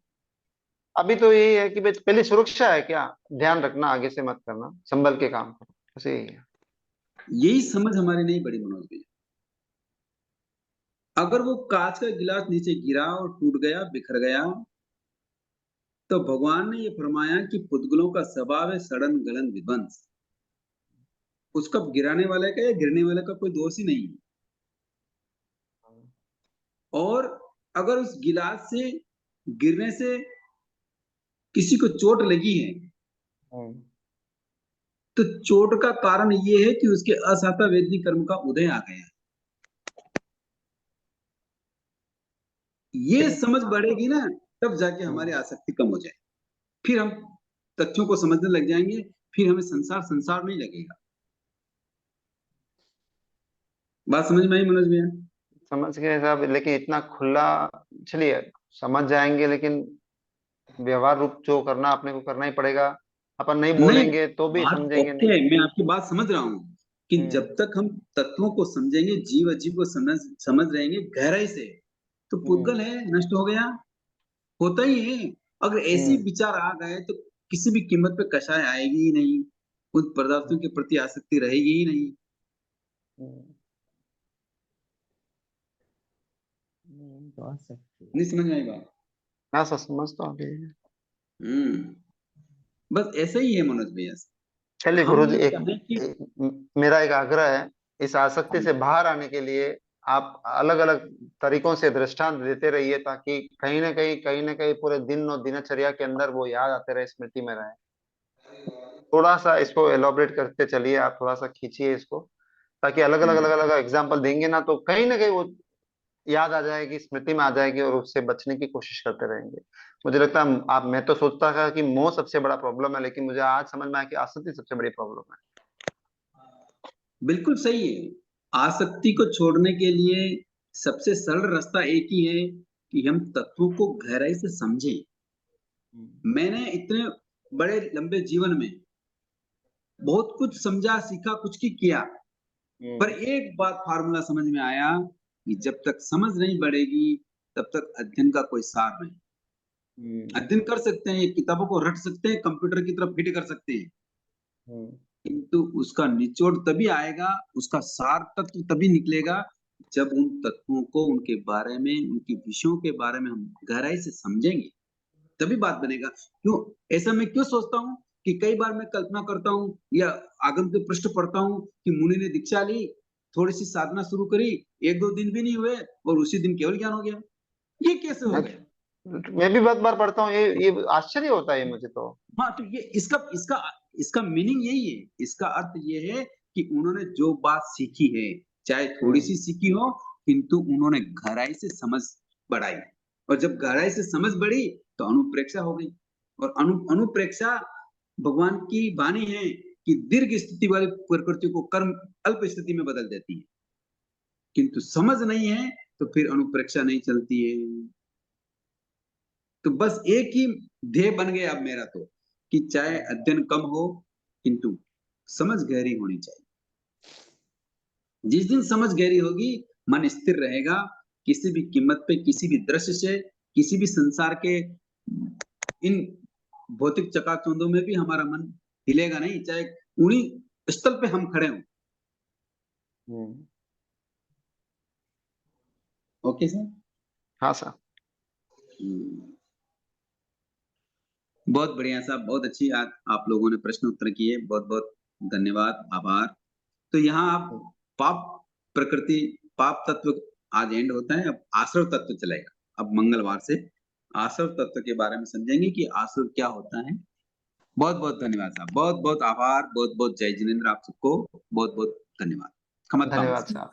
अभी तो यही है कि भाई पहले सुरक्षा है क्या, ध्यान रखना, आगे से मत करना, संभल के काम करो, बस यही है। यही समझ हमारी नहीं बड़ी मनोज भैया। अगर वो कांच का गिलास नीचे गिरा और टूट गया, बिखर गया, तो भगवान ने ये फरमाया कि पुद्गलों का स्वभाव है सड़न गलन विध्वंस। उसका गिराने वाले का या गिरने वाले का कोई दोष ही नहीं है। और अगर उस गिलास से गिरने से किसी को चोट लगी है, तो चोट का कारण ये है कि उसके असाता वेदनी कर्म का उदय आ गया। ये समझ बढ़ेगी ना, तब जाके हमारी आसक्ति कम हो जाए, फिर हम तथ्यों को समझने लग जाएंगे, फिर हमें संसार नहीं लगेगा। बात समझ में आई मनोज भैया? समझ गए साहब, लेकिन इतना खुला, चलिए समझ जाएंगे, लेकिन व्यवहार रूप जो करना अपने को करना ही पड़ेगा। अपन नहीं बोलेंगे तो भी बात समझेंगे ओके नहीं। है, मैं आपकी बात समझ रहा हूँ कि जब तक हम तत्वों को समझेंगे, जीव अजीव को समझ रहेंगे गहराई से, तो पुद्गल है नष्ट हो गया, होता ही है। अगर ऐसे विचार आ गए तो किसी भी कीमत पे कषाय आएगी ही नहीं, उन पदार्थों के प्रति आसक्ति रहेगी ही नहीं। नहीं समझ में आई बात? हाँ सर, समझ तो आ गई है। बस ऐसा ही है मनोज भैया। चलिए हम गुरु जी, ये चाहें कि मेरा एक आग्रह है, इस आसक्ति से बाहर आने के लिए आप अलग अलग तरीकों से दृष्टांत देते रहिए, ताकि कहीं ना कहीं पूरे दिन और दिनचर्या के अंदर वो याद आते रहे, स्मृति में रहे। थोड़ा सा इसको एलोबरेट करते चलिए, आप थोड़ा सा खींचिए इसको, ताकि अलग अलग एग्जाम्पल देंगे ना, तो कहीं ना कहीं वो याद आ जाएगी, स्मृति में आ जाएगी, और उससे बचने की कोशिश करते रहेंगे। मुझे लगता है आप, मैं तो सोचता था कि मोह सबसे बड़ा प्रॉब्लम है, लेकिन मुझे आज समझ में आया कि आसक्ति सबसे बड़ी प्रॉब्लम है। बिल्कुल सही है। आसक्ति को छोड़ने के लिए सबसे सरल रास्ता एक ही है कि हम तत्वों को गहराई से समझें। मैंने इतने बड़े लंबे जीवन में बहुत कुछ समझा, सीखा, कुछ की किया, पर एक बात फार्मूला समझ में आया कि जब तक समझ नहीं बढ़ेगी तब तक अध्ययन का कोई सार नहीं। अध्ययन कर सकते हैं, किताबों को रट सकते हैं, कंप्यूटर की तरफ फिट कर सकते हैं, किंतु उसका निचोड़ तभी आएगा, उसका सार तत्व तभी निकलेगा जब उन तत्वों को, उनके बारे में, उनके विषयों के बारे में हम गहराई से समझेंगे, तभी बात बनेगा। क्यों ऐसा मैं क्यों सोचता हूँ कि कई बार मैं कल्पना करता हूँ या आगम के पृष्ठ पढ़ता हूँ कि मुनि ने दीक्षा ली, थोड़ी सी साधना शुरू करी, 1-2 दिन भी नहीं हुए और उसी दिन केवल ज्ञान हो गया। ये कैसे हो गया? मैं भी बहुत बार पढ़ता हूँ, ये आश्चर्य होता है मुझे तो। हाँ, तो ये इसका मीनिंग यही है, इसका अर्थ ये है कि उन्होंने जो बात सीखी है, चाहे थोड़ी सी सीखी हो, किंतु उन्होंने गहराई से समझ बढ़ाई। और जब गहराई से समझ बढ़ी तो अनुप्रेक्षा हो गई। और अनुप्रेक्षा भगवान की वाणी है कि दीर्घ स्थिति वाली प्रकृति को कर्म अल्प स्थिति में बदल देती है, किंतु समझ नहीं है तो फिर अनुप्रेक्षा नहीं चलती है। तो बस एक ही ध्येय बन गया अब मेरा तो, कि चाहे अध्ययन कम हो किंतु समझ गहरी होनी चाहिए। जिस दिन समझ गहरी होगी, मन स्थिर रहेगा, किसी भी कीमत पे, किसी भी दृश्य से, किसी भी संसार के इन भौतिक चकाचौंधों में भी हमारा मन हिलेगा नहीं, चाहे उन्हीं स्थल पे हम खड़े हों। Okay sir? हाँ सर। बहुत बढ़िया साहब, बहुत अच्छी आप लोगों ने प्रश्न उत्तर किए, बहुत बहुत धन्यवाद, आभार। तो यहाँ आप पाप प्रकृति, पाप तत्व आज एंड होता है, अब आश्रव तत्व चलेगा। अब मंगलवार से आश्रव तत्व के बारे में समझेंगे कि आश्रव क्या होता है। बहुत बहुत धन्यवाद साहब, बहुत बहुत आभार, बहुत बहुत जय जिनेंद्र, आप सबको बहुत बहुत धन्यवाद। धन्यवाद साहब।